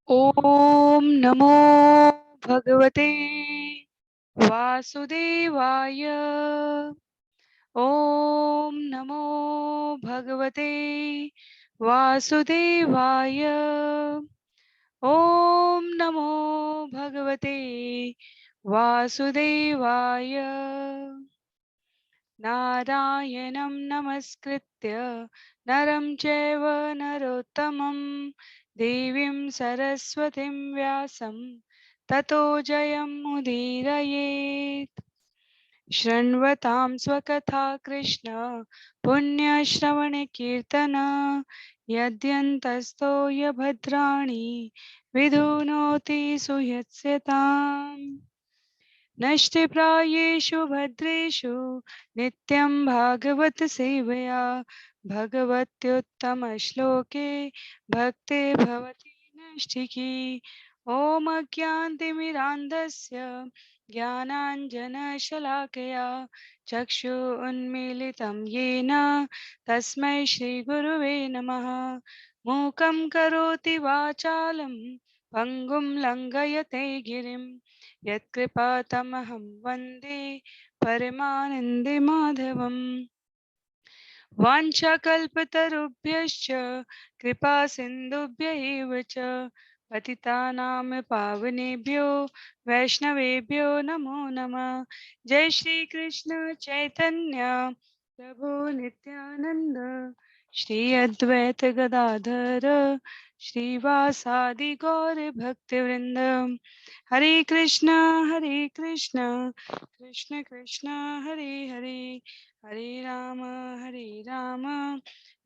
ओम नमो भगवते वासुदेवाय। ओम नमो भगवते वासुदेवाय। ओम नमो भगवते वासुदेवाय। नारायणं नमस्कृत्य नरं चैव नरोत्तमं देवीं सरस्वतीं व्यासं ततो जयमुदीरयेत्। शृण्वतां स्वकथा कृष्ण पुण्यश्रवणकीर्तन यद्यन्तस्तो यभद्राणि विधुनोति सुयत्स्यताम्। नष्टप्रायेषु भद्रेषु नित्यं भागवत सेवया भगवत्युत्तमश्लोके भक्तिर्भवति नैष्ठिकी। ॐ अज्ञानतिमिरान्धस्य ज्ञानाञ्जनशलाकया चक्षुरुन्मीलितं येन तस्मै श्रीगुरुवे नमः। मूकं करोति वाचालं पङ्गुं लङ्घयते गिरिं यत्कृपातमहं वन्दे परमानन्दमाधवम्। वाञ्छाकल्पतरुभ्यश्च कृपा सिन्धुभ्य एव च पतितानां पावनेभ्यो वैष्णवेभ्यो नमो नमः। जय श्री कृष्ण चैतन्य प्रभु नित्यानंद श्री अद्वैत गदाधर श्रीवासादि गौर भक्तवृंद। हरे कृष्णा कृष्ण कृष्ण हरे हरे, हरे राम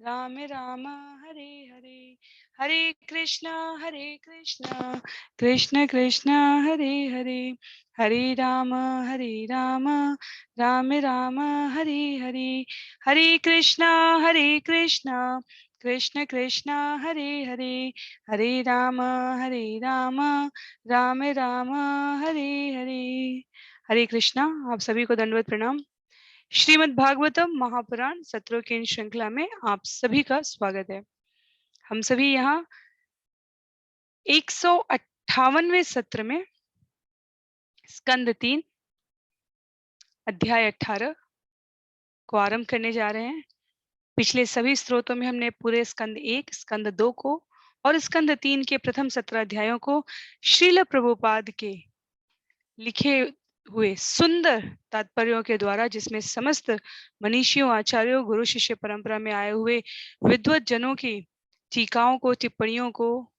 राम राम हरे हरे। हरे कृष्णा कृष्ण कृष्ण हरे हरे, हरे राम राम राम हरे हरे। हरे कृष्णा कृष्ण कृष्ण हरे हरे, हरे राम राम राम हरे हरे। हरे कृष्णा। आप सभी को दंडवत प्रणाम। श्रीमद् भागवतम महापुराण सत्रों की इन श्रृंखला में आप सभी का स्वागत है। हम सभी यहाँ 158वें सत्र में स्कंद 3 अध्याय 18 को आरंभ करने जा रहे हैं। पिछले सभी स्त्रोतों में हमने पूरे स्कंद 1, स्कंद 2 को और स्कंद 3 के प्रथम 17 अध्यायों को श्रील प्रभुपाद के लिखे हुए सुंदर तात्पर्यों के द्वारा, जिसमें समस्त मनीषियों, आचार्यों, गुरु शिष्य परंपरा में आए हुए विद्वत जनों की टीकाओं को, टिप्पणियों को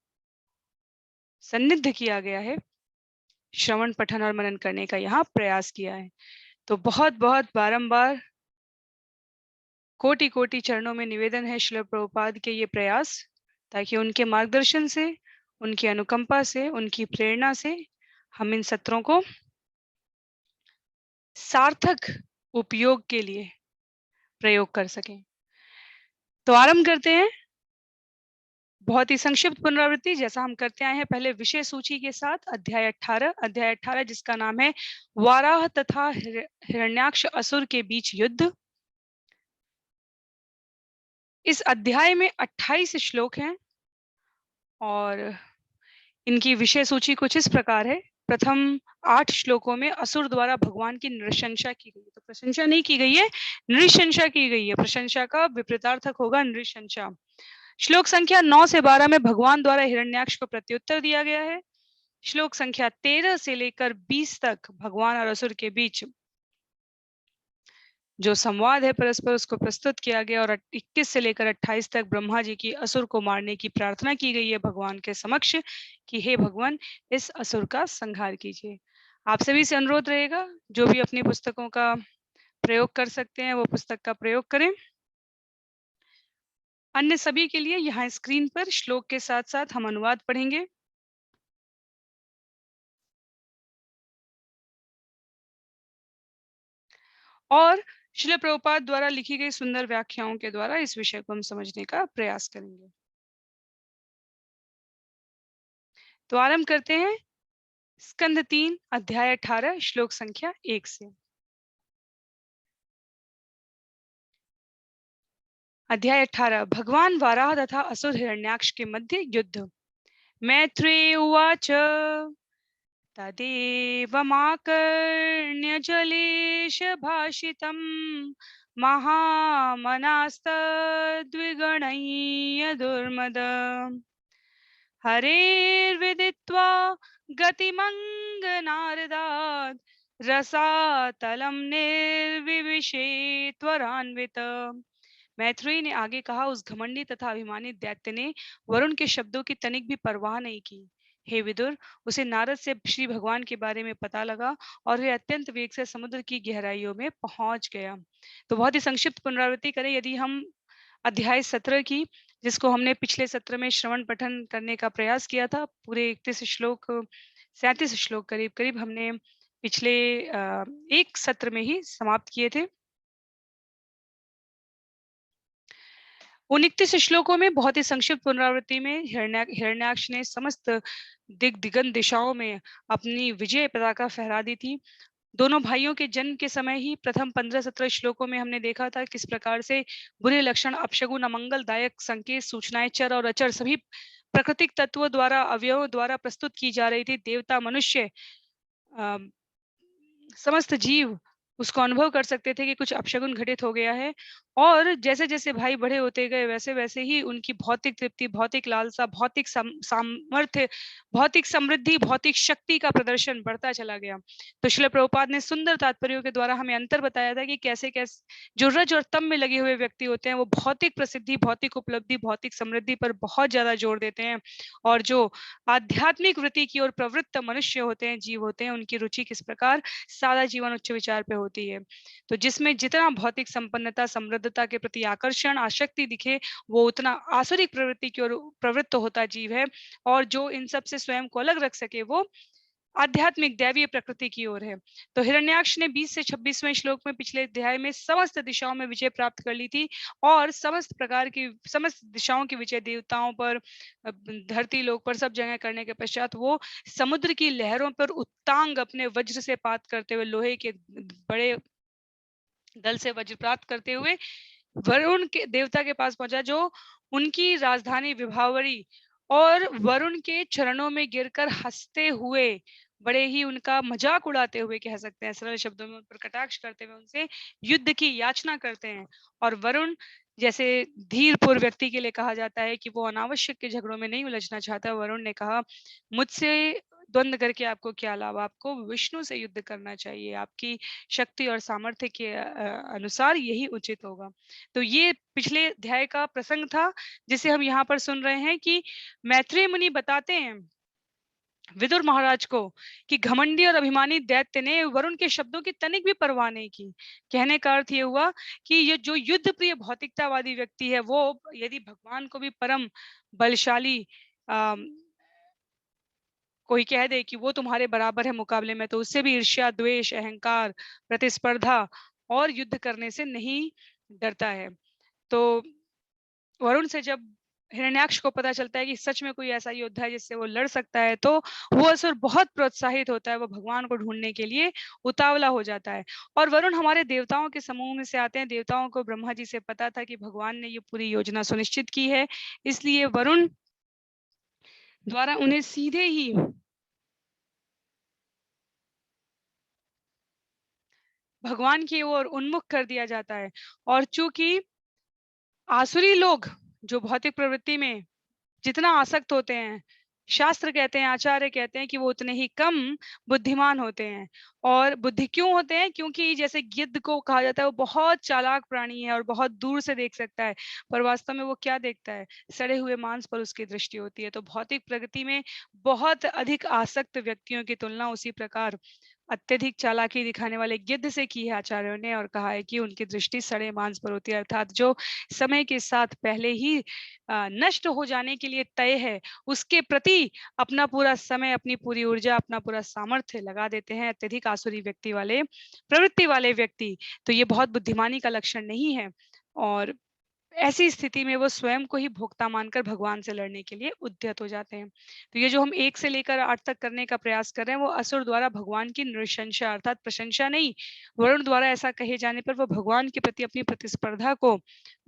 सन्निध किया गया है, श्रवण पठन और मनन करने का यहाँ प्रयास किया है। तो बहुत बहुत बारंबार कोटि कोटि चरणों में निवेदन है श्रील प्रभुपाद के ये प्रयास, ताकि उनके मार्गदर्शन से, उनकी अनुकंपा से, उनकी प्रेरणा से हम इन सत्रों को सार्थक उपयोग के लिए प्रयोग कर सकें। तो आरंभ करते हैं। बहुत ही संक्षिप्त पुनरावृत्ति जैसा हम करते आए हैं पहले विषय सूची के साथ। अध्याय 18 जिसका नाम है वाराह तथा हिरण्याक्ष असुर के बीच युद्ध। इस अध्याय में 28 श्लोक हैं और इनकी विषय सूची कुछ इस प्रकार है। प्रथम 8 श्लोकों में असुर द्वारा भगवान की नृशंसा की गई है। तो प्रशंसा नहीं की गई है, नृशंसा की गई है। प्रशंसा का विपरीतार्थक होगा नृशंसा। श्लोक संख्या 9 से 12 में भगवान द्वारा हिरण्याक्ष को प्रत्युत्तर दिया गया है। श्लोक संख्या 13 से लेकर 20 तक भगवान और असुर के बीच जो संवाद है परस्पर, उसको प्रस्तुत किया गया और 21 से लेकर 28 तक ब्रह्मा जी की असुर को मारने की प्रार्थना की गई है भगवान के समक्ष कि हे भगवान, इस असुर का संहार कीजिए। आप सभी से अनुरोध रहेगा, जो भी अपनी पुस्तकों का प्रयोग कर सकते हैं वो पुस्तक का प्रयोग करें। अन्य सभी के लिए यहाँ स्क्रीन पर श्लोक के साथ साथ हम अनुवाद पढ़ेंगे। और श्रील प्रभुपाद द्वारा लिखी गई सुंदर व्याख्याओं के द्वारा इस विषय को हम समझने का प्रयास करेंगे। तो आरंभ करते हैं स्कंद 3 अध्याय 18 श्लोक संख्या 1 से। अध्याय 18 भगवान वाराह तथा असुर हिरण्याक्ष के मध्य युद्ध। मैत्रेय उवाच तदेवमाकर्ण्य जलेश भाषितं महामनास्तद्विगणय्य दुर्मद हरेर्विदित्वा गतिमङ्गनारदात् रसातलं निर्विविशे त्वरान्वित। मैत्रेयी ने आगे कहा, उस घमंडी तथा अभिमानी दैत्य ने वरुण के शब्दों की तनिक भी परवाह नहीं की। हे विदुर, उसे नारद से श्री भगवान के बारे में पता लगा और वह अत्यंत वेग से समुद्र की गहराइयों में पहुंच गया। तो बहुत ही संक्षिप्त पुनरावृत्ति करें यदि हम अध्याय 17 की, जिसको हमने पिछले सत्र में श्रवण पठन करने का प्रयास किया था, पूरे 31 श्लोक 37 श्लोक करीब करीब हमने पिछले एक सत्र में ही समाप्त किए थे। उन 31 श्लोकों में बहुत ही संक्षिप्त पुनरावृत्ति में हिरण्याक्ष ने समस्त दिगंत दिशाओं में अपनी विजय पताका फहरा दी थी। दोनों भाइयों के जन्म के समय ही प्रथम 15-17 श्लोकों में हमने देखा था किस प्रकार से बुरे लक्षण, अपशगुन, अमंगलदायक संकेत, सूचनाएं, चर और अचर सभी प्राकृतिक तत्वों द्वारा, अवयवों द्वारा प्रस्तुत की जा रही थी। देवता, मनुष्य, समस्त जीव उसको अनुभव कर सकते थे कि कुछ अपशगुन घटित हो गया है। और जैसे जैसे भाई बड़े होते गए वैसे वैसे ही उनकी भौतिक तृप्ति, भौतिक लालसा, भौतिक सामर्थ्य, भौतिक समृद्धि, भौतिक शक्ति का प्रदर्शन बढ़ता चला गया। तो श्रील प्रभुपाद ने सुंदर तात्पर्यों के द्वारा हमें अंतर बताया था कि कैसे कैसे जो रज और तम में लगे हुए व्यक्ति होते हैं वो भौतिक प्रसिद्धि, भौतिक उपलब्धि, भौतिक समृद्धि पर बहुत ज्यादा जोर देते हैं, और जो आध्यात्मिक वृत्ति की ओर प्रवृत्त मनुष्य होते हैं, जीव होते हैं, उनकी रुचि किस प्रकार सादा जीवन उच्च विचार पे होती है। तो जिसमें जितना भौतिक संपन्नता, समृद्धता के प्रति आकर्षण, आसक्ति दिखे, वो उतना आसुरिक प्रवृत्ति की ओर प्रवृत्त होता जीव है, और जो इन सब से स्वयं को अलग रख सके वो आध्यात्मिक दैवीय प्रकृति की ओर है। तो हिरण्याक्ष ने 20 से 26वें श्लोक में पिछले अध्याय में समस्त दिशाओं में विजय प्राप्त कर ली थी, और समस्त प्रकार की समस्त दिशाओं की विजय देवताओं पर, धरती लोक पर, सब जगह करने के पश्चात वो समुद्र की लहरों पर उत्तांग अपने वज्र से पात करते हुए, लोहे के बड़े दल से वज्र प्राप्त करते हुए वरुण के देवता के पास पहुंचा, जो उनकी राजधानी विभावरी, और वरुण के चरणों में गिरकर हंसते हुए, बड़े ही उनका मजाक उड़ाते हुए कह सकते हैं, सरल शब्दों में उन पर कटाक्ष करते हुए उनसे युद्ध की याचना करते हैं। और वरुण जैसे धीरपुर व्यक्ति के लिए कहा जाता है कि वो अनावश्यक के झगड़ों में नहीं उलझना चाहता, वरुण ने कहा, मुझसे द्वंद्व करके आपको क्या लाभ, आपको विष्णु से युद्ध करना चाहिए, आपकी शक्ति और सामर्थ्य के अनुसार यही उचित होगा। तो ये पिछले अध्याय का प्रसंग था जिसे हम यहाँ पर सुन रहे हैं कि मैत्रेय मुनि बताते हैं विदुर महाराज को कि घमंडी और अभिमानी दैत्य ने वरुण के शब्दों की तनिक भी परवाह नहीं की। कहने का अर्थ ये हुआ कि ये जो युद्ध प्रिय भौतिकतावादी व्यक्ति है, वो यदि भगवान को भी परम बलशाली कोई कह दे कि वो तुम्हारे बराबर है मुकाबले में, तो उससे भी ईर्ष्या, द्वेष, अहंकार, प्रतिस्पर्धा और युद्ध करने से नहीं डरता है। तो वरुण से जब हिरण्याक्ष को पता चलता है कि सच में कोई ऐसा योद्धा है जिससे वो लड़ सकता है, तो वो असुर बहुत प्रोत्साहित होता है, वो भगवान को ढूंढने के लिए उतावला हो जाता है। और वरुण हमारे देवताओं के समूह में से आते हैं। देवताओं को ब्रह्मा जी से पता था कि भगवान ने ये पूरी योजना सुनिश्चित की है, इसलिए वरुण द्वारा उन्हें सीधे ही भगवान की ओर उन्मुख कर दिया जाता है। और चूंकि आसुरी लोग जो भौतिक प्रवृत्ति में जितना आसक्त होते हैं, शास्त्र कहते हैं, आचार्य कहते हैं कि वो उतने ही कम बुद्धिमान होते हैं। और बुद्धि क्यों होते हैं? क्योंकि जैसे गिद्ध को कहा जाता है वो बहुत चालाक प्राणी है और बहुत दूर से देख सकता है, पर वास्तव में वो क्या देखता है? सड़े हुए मांस पर उसकी दृष्टि होती है। तो भौतिक प्रगति में बहुत अधिक आसक्त व्यक्तियों की तुलना उसी प्रकार अत्यधिक चालाकी दिखाने वाले गिद्ध से की है आचार्यों ने, और कहा है कि उनकी दृष्टि सड़े मांस पर होती है, अर्थात जो समय के साथ पहले ही नष्ट हो जाने के लिए तय है, उसके प्रति अपना पूरा समय, अपनी पूरी ऊर्जा, अपना पूरा सामर्थ्य लगा देते हैं अत्यधिक आसुरी व्यक्ति वाले, प्रवृत्ति वाले व्यक्ति। तो ये बहुत बुद्धिमानी का लक्षण नहीं है। और ऐसी स्थिति में वो स्वयं को ही भोक्ता मानकर भगवान से लड़ने के लिए उद्यत हो जाते हैं। तो ये जो हम 1 से लेकर 8 तक करने का प्रयास कर रहे हैं, वो असुर द्वारा भगवान की नृशंसा अर्थात प्रशंसा नहीं, वरुण द्वारा ऐसा कहे जाने पर वो भगवान के प्रति अपनी प्रतिस्पर्धा को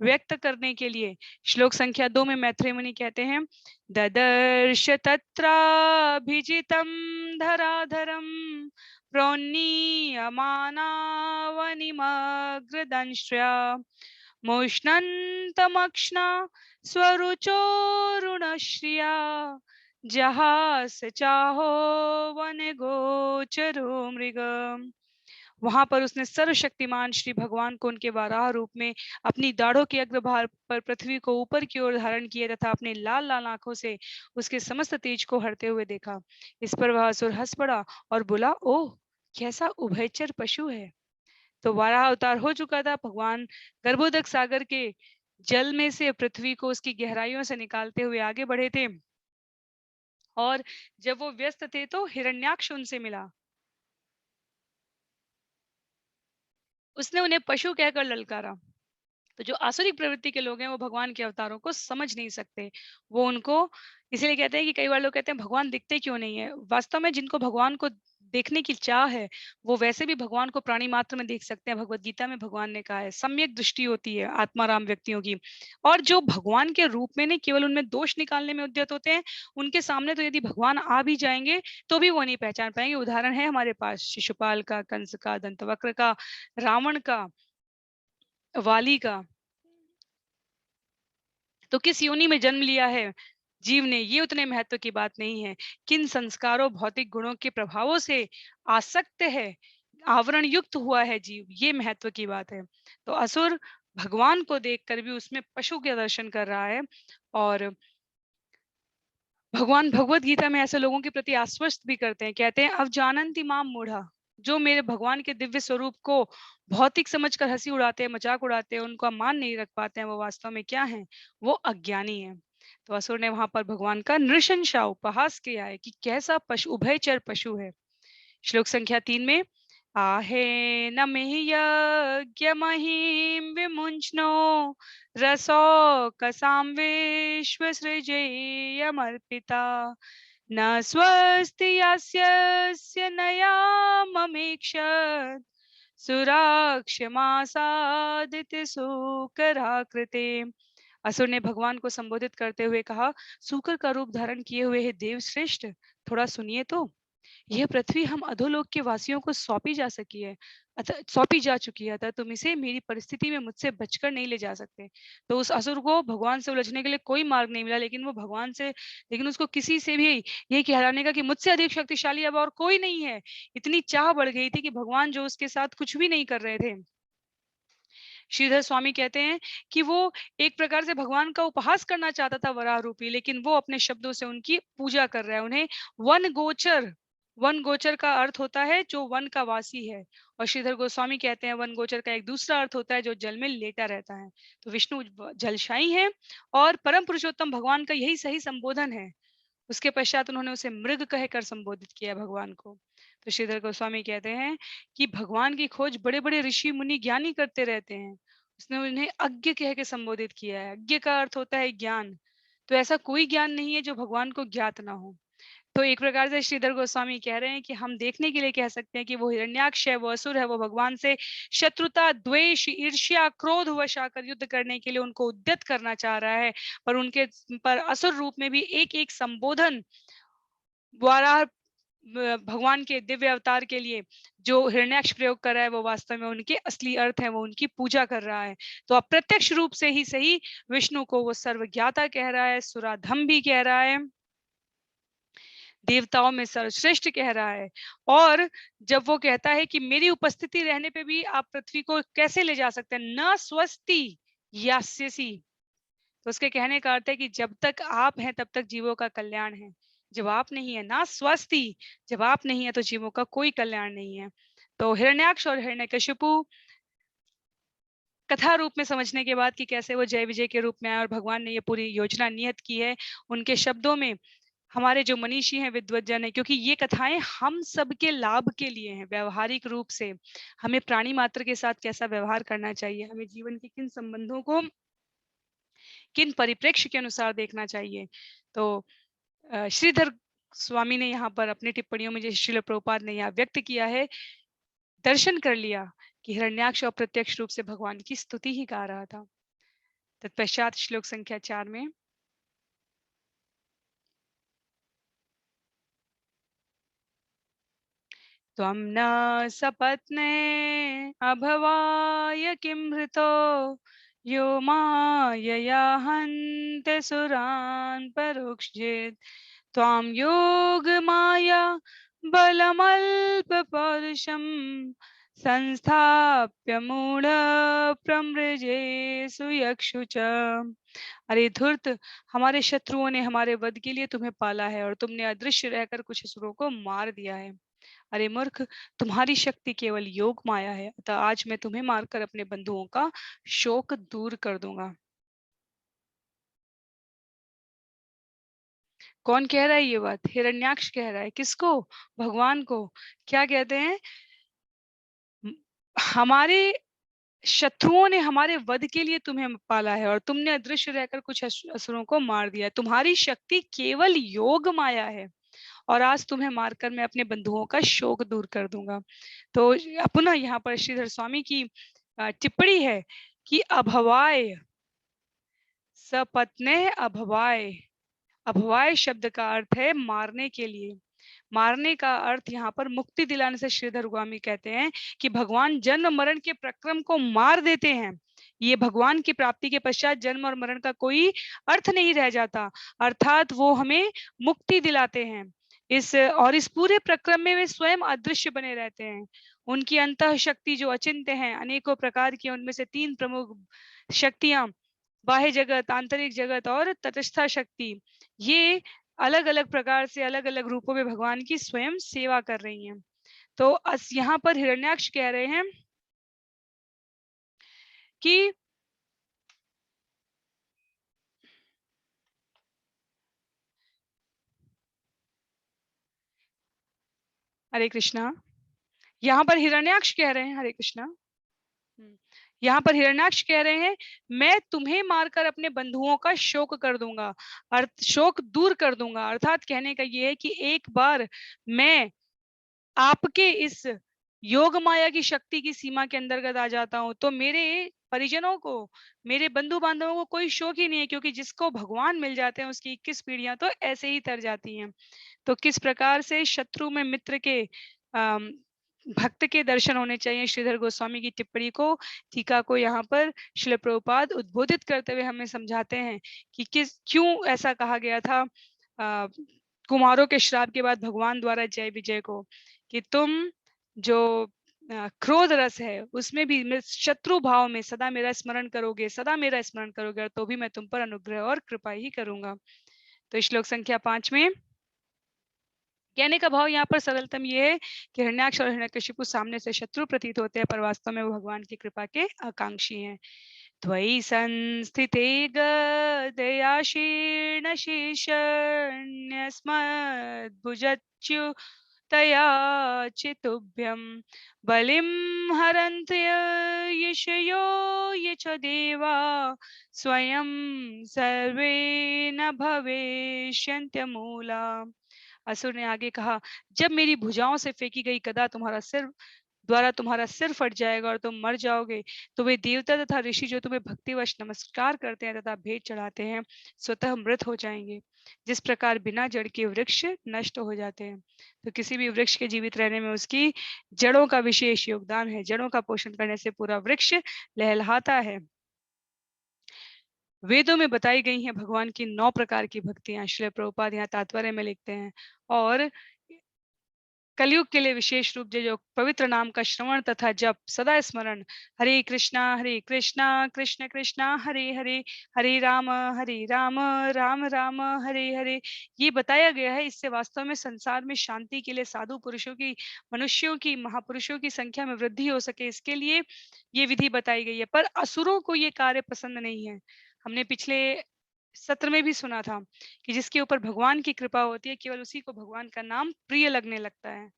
व्यक्त करने के लिए श्लोक संख्या 2 में मैत्रेय मुनि कहते हैं, ददर्श तत्राभिजितं धराधरं प्रोन्नीयमानावनिमग्रदंष्ट्र्या मुष्णन्तमक्ष्णा स्वरुचोरुणश्रिया जहास चाहो वन गोचरो मृग। वहां पर उसने सर्वशक्तिमान श्री भगवान को उनके वराह रूप में अपनी दाढ़ों के अग्रभाग पर पृथ्वी को ऊपर की ओर धारण किए तथा अपने लाल लाल आंखों से उसके समस्त तेज को हरते हुए देखा। इस पर वह असुर हंस पड़ा और बोला, ओह कैसा उभयचर पशु है। तो वाराह अवतार हो चुका था। भगवान गर्भोदक सागर के जल में से पृथ्वी को उसकी गहराइयों से निकालते हुए आगे बढ़े थे और जब वो व्यस्त थे तो हिरण्याक्ष उनसे मिला। उसने उन्हें पशु कहकर ललकारा। तो जो आसुरिक प्रवृत्ति के लोग हैं वो भगवान के अवतारों को समझ नहीं सकते। वो उनको इसीलिए कहते हैं कि कई बार लोग कहते हैं भगवान दिखते क्यों नहीं है। वास्तव में जिनको भगवान को देखने की चाह है वो वैसे भी भगवान को प्राणी मात्र में देख सकते हैं। भगवत गीता में भगवान ने कहा है सम्यक दृष्टि होती है आत्माराम व्यक्तियों की। और जो भगवान के रूप में नहीं केवल उनमें दोष निकालने में उद्यत होते हैं, उनके सामने तो यदि भगवान आ भी जाएंगे तो भी वो नहीं पहचान पाएंगे। उदाहरण है हमारे पास शिशुपाल का, कंस का, दंतवक्र का, रावण का, वाली का। तो किस योनि में जन्म लिया है जीव ने, ये उतने महत्व की बात नहीं है। किन संस्कारों भौतिक गुणों के प्रभावों से आसक्त है, आवरण युक्त हुआ है जीव, ये महत्व की बात है। तो असुर भगवान को देखकर भी उसमें पशु के दर्शन कर रहा है। और भगवान भगवत गीता में ऐसे लोगों के प्रति आश्वस्त भी करते हैं। कहते हैं, अब जानन्ति माम मूढ़ा, जो मेरे भगवान के दिव्य स्वरूप को भौतिक समझकर हंसी उड़ाते हैं, मजाक उड़ाते हैं, उनका मान नहीं रख पाते हैं, वो वास्तव में क्या है, वो अज्ञानी है। तो असुर ने वहां पर भगवान का नृशंसा उपहास किया है कि कैसा पशु, उभयचर पशु है। श्लोक संख्या 3 में, आहे न यज्ञमहिं विमुञ्चनो रसो कसां विश्वसृजेयमर्पिता न स्वस्ति यस्य नयाममीक्षत् सुराक्षमासादित सुकराकृते। असुर ने भगवान को संबोधित करते हुए कहा, सूकर का रूप धारण किए हुए हे देव श्रेष्ठ, थोड़ा सुनिए तो। यह पृथ्वी हम अधोलोक के वासियों को सौंपी जा चुकी है, अतः तुम इसे मेरी परिस्थिति में मुझसे बचकर नहीं ले जा सकते। तो उस असुर को भगवान से उलझने के लिए कोई मार्ग नहीं मिला, लेकिन वो भगवान से, लेकिन उसको किसी से भी ये कहलाने का कि मुझसे अधिक शक्तिशाली अब और कोई नहीं है, इतनी चाह बढ़ गई थी कि भगवान जो उसके साथ कुछ भी नहीं कर रहे थे। श्रीधर स्वामी कहते हैं कि वो एक प्रकार से भगवान का उपहास करना चाहता था वराह रूपी, लेकिन वो अपने शब्दों से उनकी पूजा कर रहा है। उन्हें वन गोचर, वन गोचर का अर्थ होता है जो वन का वासी है। और श्रीधर गोस्वामी कहते हैं वन गोचर का एक दूसरा अर्थ होता है जो जल में लेटा रहता है। तो विष्णु जलशाही है और परम पुरुषोत्तम भगवान का यही सही संबोधन है। उसके पश्चात उन्होंने उसे मृग कहकर संबोधित किया भगवान को। तो श्रीधर गोस्वामी कहते हैं कि भगवान की खोज बड़े बड़े ऋषि मुनि ज्ञानी करते रहते हैं, उसने उन्हें अज्ञ कह के संबोधित किया है। अज्ञ का अर्थ होता है ज्ञान। तो ऐसा कोई ज्ञान नहीं है जो भगवान को ज्ञात ना हो। तो एक प्रकार से श्रीधर गोस्वामी कह रहे हैं कि हम देखने के लिए कह सकते हैं कि वो हिरण्याक्ष है, वो असुर है, वो भगवान से शत्रुता, द्वेष, ईर्ष्या, क्रोध वश आकर युद्ध करने के लिए उनको उद्यत करना चाह रहा है। पर उनके पर असुर रूप में भी एक एक संबोधन द्वारा भगवान के दिव्य अवतार के लिए जो हिरण्याक्ष प्रयोग कर रहा है वो वास्तव में उनके असली अर्थ है, वो उनकी पूजा कर रहा है। तो अप्रत्यक्ष रूप से ही सही विष्णु को वो सर्वज्ञाता कह रहा है, सुराधम भी कह रहा है, देवताओं में सर्वश्रेष्ठ कह रहा है। और जब वो कहता है कि मेरी उपस्थिति रहने पे भी आप पृथ्वी को कैसे ले जा सकते हैं, न स्वस्ति यास्यसि, तो उसके कहने का अर्थ है कि जब तक आप हैं तब तक जीवों का कल्याण है, जब आप नहीं है ना स्वस्ति, जब आप नहीं है तो जीवों का कोई कल्याण नहीं है। तो हिरण्याक्ष और हिरण्यकशिपु कथा रूप में समझने के बाद कि कैसे वो जय विजय के रूप में आए और भगवान ने ये पूरी योजना नियत की है, उनके शब्दों में हमारे जो मनीषी हैं, विद्वज्जन है, क्योंकि ये कथाएं हम सबके लाभ के लिए हैं। व्यवहारिक रूप से हमें प्राणी मात्र के साथ कैसा व्यवहार करना चाहिए, हमें जीवन के किन संबंधों को किन परिप्रेक्ष्य के अनुसार देखना चाहिए। तो श्रीधर स्वामी ने यहाँ पर अपनी टिप्पणियों में, जैसे श्रील प्रभुपाद ने यहाँ व्यक्त किया है, दर्शन कर लिया कि हिरण्याक्ष अप्रत्यक्ष रूप से भगवान की स्तुति ही गा रहा था। तत्पश्चात श्लोक संख्या 4 में त्वं न सपत्ने अभवाय किमृतो यो मायया हन्ते सुरान् परोक्षयेत् त्वां योगमाया बलमल्पपौरुषं संस्थाप्य मूढ़ प्रमृजेषु यक्षु च। अरे धूर्त, हमारे शत्रुओं ने हमारे वध के लिए तुम्हें पाला है और तुमने अदृश्य रहकर कुछ असुरों को मार दिया है। अरे मूर्ख, तुम्हारी शक्ति केवल योग माया है, अतः आज मैं तुम्हें मारकर अपने बंधुओं का शोक दूर कर दूंगा। कौन कह रहा है ये बात? हिरण्याक्ष कह रहा है। किसको? भगवान को। क्या कहते हैं? हमारे शत्रुओं ने हमारे वध के लिए तुम्हें पाला है और तुमने अदृश्य रहकर कुछ असुरों को मार दिया। तुम्हारी शक्ति केवल योग माया है और आज तुम्हें मारकर मैं अपने बंधुओं का शोक दूर कर दूंगा। तो पुनः यहाँ पर श्रीधर स्वामी की टिप्पणी है कि अभवाय, सपत्ने अभवाय। अभवाय शब्द का अर्थ है मारने के लिए। मारने का अर्थ यहाँ पर मुक्ति दिलाने से श्रीधर स्वामी कहते हैं कि भगवान जन्म मरण के प्रक्रम को मार देते हैं। ये भगवान की प्राप्ति के पश्चात जन्म और मरण का कोई अर्थ नहीं रह जाता, अर्थात वो हमें मुक्ति दिलाते हैं। इस पूरे प्रक्रम में वे स्वयं अदृश्य बने रहते हैं। उनकी अंतः शक्ति जो अचिंत्य है, अनेकों प्रकार की, उनमें से 3 प्रमुख शक्तियां, बाह्य जगत, आंतरिक जगत और तटस्था शक्ति, ये अलग अलग प्रकार से अलग अलग रूपों में भगवान की स्वयं सेवा कर रही हैं। तो यहाँ पर हिरण्याक्ष कह रहे हैं कि हरे कृष्णा, यहाँ पर हिरण्याक्ष कह रहे हैं, हरे कृष्णा, यहाँ पर हिरण्याक्ष कह रहे हैं मैं तुम्हें मारकर अपने बंधुओं का शोक कर दूंगा, शोक दूर कर दूंगा। अर्थात कहने का ये है कि एक बार मैं आपके इस योग माया की शक्ति की सीमा के अंतर्गत आ जाता हूं तो मेरे परिजनों को, मेरे बंधु बांधवों को कोई शोक ही नहीं है, क्योंकि जिसको भगवान मिल जाते हैं उसकी 21 पीढ़ियां तो ऐसे ही तर जाती हैं। तो किस प्रकार से शत्रु में मित्र के भक्त के दर्शन होने चाहिए, श्रीधर गोस्वामी की टिप्पणी को, टीका को यहाँ पर श्रील प्रभुपाद उद्बोधित करते हुए हमें समझाते हैं कि क्यों ऐसा कहा गया था कुमारों के श्राप के बाद भगवान द्वारा जय विजय को, कि तुम जो क्रोध रस है उसमें भी शत्रु भाव में सदा मेरा स्मरण करोगे, सदा मेरा स्मरण करोगे, तो भी मैं तुम पर अनुग्रह और कृपा ही करूंगा। तो श्लोक संख्या 5 में कहने का भाव यहाँ पर सरलतम ये है कि हिरण्याक्ष और हिरण्यकशिपु सामने से शत्रु प्रतीत होते हैं, पर वास्तव में वो भगवान की कृपा के आकांक्षी हैं। त्वयि संस्थिते गदयाशीर्ण शीर्षन्यस्मद्भुजच्युतया चितुभ्यं बलिं हरन्त यशयो ये च देवा स्वयं सर्वे न भविष्यन्त्यमूला। असुर ने आगे कहा, जब मेरी भुजाओं से फेंकी गई गदा तुम्हारा सिर फट जाएगा और तुम मर जाओगे, तो वे देवता तथा ऋषि जो तुम्हें भक्तिवश नमस्कार करते हैं तथा भेंट चढ़ाते हैं, स्वतः मृत हो जाएंगे, जिस प्रकार बिना जड़ के वृक्ष नष्ट हो जाते हैं। तो किसी भी वृक्ष के जीवित रहने में उसकी जड़ों का विशेष योगदान है। जड़ों का पोषण करने से पूरा वृक्ष लहलहाता है। वेदों में बताई गई हैं भगवान की 9 प्रकार की भक्तियां, श्रील प्रभुपाद यहाँ तात्पर्य में लिखते हैं। और कलयुग के लिए विशेष रूप से जो पवित्र नाम का श्रवण तथा जप, सदा स्मरण, हरे कृष्णा कृष्ण कृष्णा हरे हरे, हरे राम राम राम हरे हरे, ये बताया गया है। इससे वास्तव में संसार में शांति के लिए साधु पुरुषों की, मनुष्यों की, महापुरुषों की संख्या में वृद्धि हो सके, इसके लिए ये विधि बताई गई है। पर असुरों को ये कार्य पसंद नहीं है। हमने पिछले सत्र में भी सुना था कि जिसके ऊपर भगवान की कृपा होती है, केवल उसी को भगवान का नाम प्रिय लगने लगता है।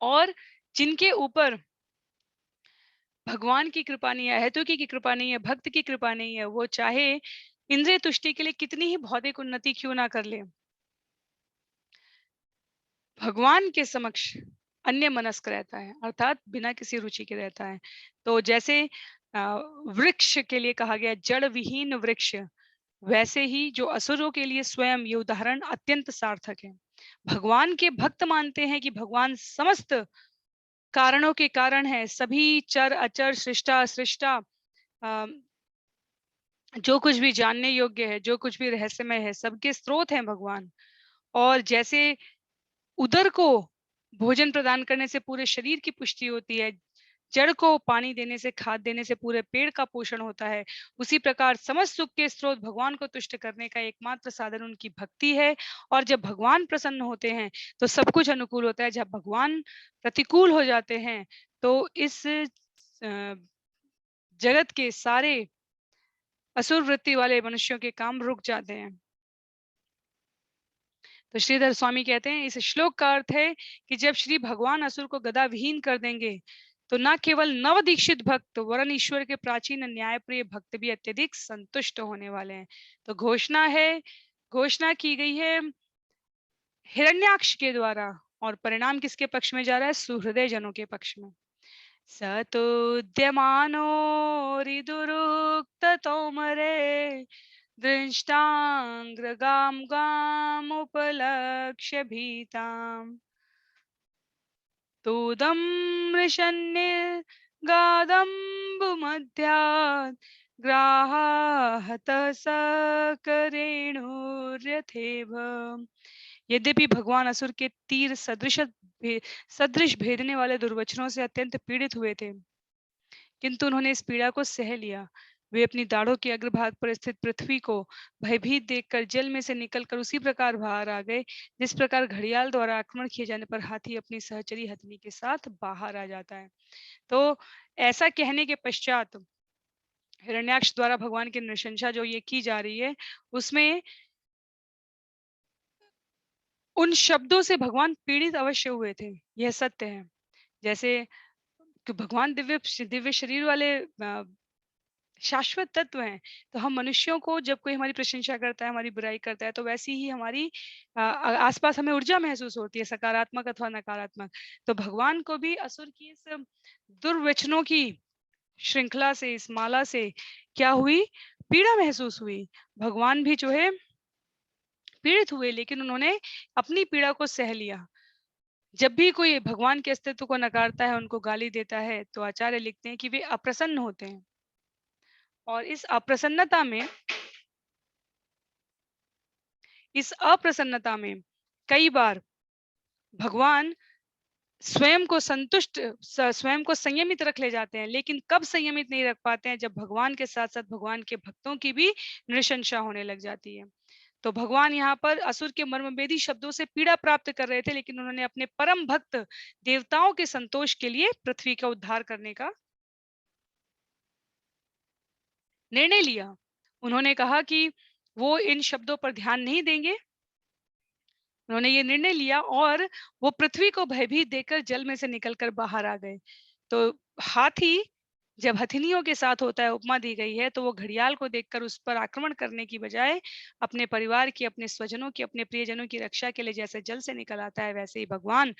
और जिनके ऊपर भगवान की कृपा नहीं है, अहेतुकी की कृपा नहीं है, भक्त की कृपा नहीं है, वो चाहे इंद्रिय तुष्टि के लिए कितनी ही भौतिक उन्नति क्यों ना कर ले, भगवान के समक्ष अन्य मनस्क रहता है, अर्थात बिना किसी रुचि के रहता है। तो जैसे अ, वृक्ष के लिए कहा गया जड़ विहीन वृक्ष, वैसे ही जो असुरों के लिए स्वयं ये उदाहरण अत्यंत सार्थक है। भगवान के भक्त मानते हैं कि भगवान समस्त कारणों के कारण है, सभी चर अचर सृष्टा असृष्टा, अ, जो कुछ भी जानने योग्य है, जो कुछ भी रहस्यमय है, सबके स्रोत हैं भगवान। और जैसे उदर को भोजन प्रदान करने से पूरे शरीर की पुष्टि होती है, जड़ को पानी देने से, खाद देने से पूरे पेड़ का पोषण होता है, उसी प्रकार समस्त सुख के स्रोत भगवान को तुष्ट करने का एकमात्र साधन उनकी भक्ति है। और जब भगवान प्रसन्न होते हैं तो सब कुछ अनुकूल होता है, जब भगवान प्रतिकूल हो जाते हैं तो इस जगत के सारे असुर वृत्ति वाले मनुष्यों के काम रुक जाते हैं। तो श्रीधर स्वामी कहते हैं इस श्लोक का अर्थ है कि जब श्री भगवान असुर को गदा विहीन कर देंगे तो न केवल नव दीक्षित भक्त वरन ईश्वर के प्राचीन न्यायप्रिय भक्त भी अत्यधिक संतुष्ट होने वाले हैं। तो घोषणा की गई है हिरण्याक्ष के द्वारा, और परिणाम किसके पक्ष में जा रहा है? सुहृदय जनों के पक्ष में। सतोद्यमानो रिदुरुक्त तोमरे दृष्टांग्रगाम गामुपलक्ष्य भीताम् तोदं मृषन्निर्गादम्बुमध्यात् ग्राहतः सकरेणुर्यथेव। यद्यपि भगवान असुर के तीर सदृश भेदने वाले दुर्वचनों से अत्यंत पीड़ित हुए थे, किंतु उन्होंने इस पीड़ा को सह लिया। वे अपनी दाढ़ों के अग्रभाग पर स्थित पृथ्वी को भयभीत देखकर जल में से निकलकर उसी प्रकार बाहर आ गए जिस प्रकार घड़ियाल द्वारा आक्रमण किए जाने पर हाथी अपनी सहचरी हथनी के साथ बाहर आ जाता है। तो ऐसा कहने के पश्चात हिरण्याक्ष द्वारा भगवान की नृशंसा जो ये की जा रही है, उसमें उन शब्दों से भगवान पीड़ित अवश्य हुए थे, यह सत्य है। जैसे कि भगवान दिव्य दिव्य शरीर वाले शाश्वत तत्व हैं, तो हम मनुष्यों को जब कोई हमारी प्रशंसा करता है, हमारी बुराई करता है, तो वैसी ही हमारी आसपास हमें ऊर्जा महसूस होती है, सकारात्मक अथवा नकारात्मक। तो भगवान को भी असुर की इस दुर्वचनों की श्रृंखला से, इस माला से क्या हुई? पीड़ा महसूस हुई। भगवान भी जो है पीड़ित हुए, लेकिन उन्होंने अपनी पीड़ा को सह लिया। जब भी कोई भगवान के अस्तित्व को नकारता है, उनको गाली देता है, तो आचार्य लिखते हैं कि वे अप्रसन्न होते हैं। और इस अप्रसन्नता में कई बार भगवान स्वयं को संयमित रख ले जाते हैं, लेकिन कब संयमित नहीं रख पाते हैं? जब भगवान के साथ साथ भगवान के भक्तों की भी नृशंसा होने लग जाती है। तो भगवान यहाँ पर असुर के मर्मभेदी शब्दों से पीड़ा प्राप्त कर रहे थे, लेकिन उन्होंने अपने परम भक्त देवताओं के संतोष के लिए पृथ्वी का उद्धार करने का निर्णय लिया। उन्होंने कहा कि वो इन शब्दों पर ध्यान नहीं देंगे। उन्होंने ये निर्णय लिया और वो पृथ्वी को भयभीत देकर जल में से निकलकर बाहर आ गए। तो हाथी जब हथिनियों के साथ होता है, उपमा दी गई है, तो वो घड़ियाल को देखकर उस पर आक्रमण करने की बजाय अपने परिवार की, अपने स्वजनों की, अपने प्रियजनों की रक्षा के लिए जैसे जल से निकल आता है, वैसे ही भगवान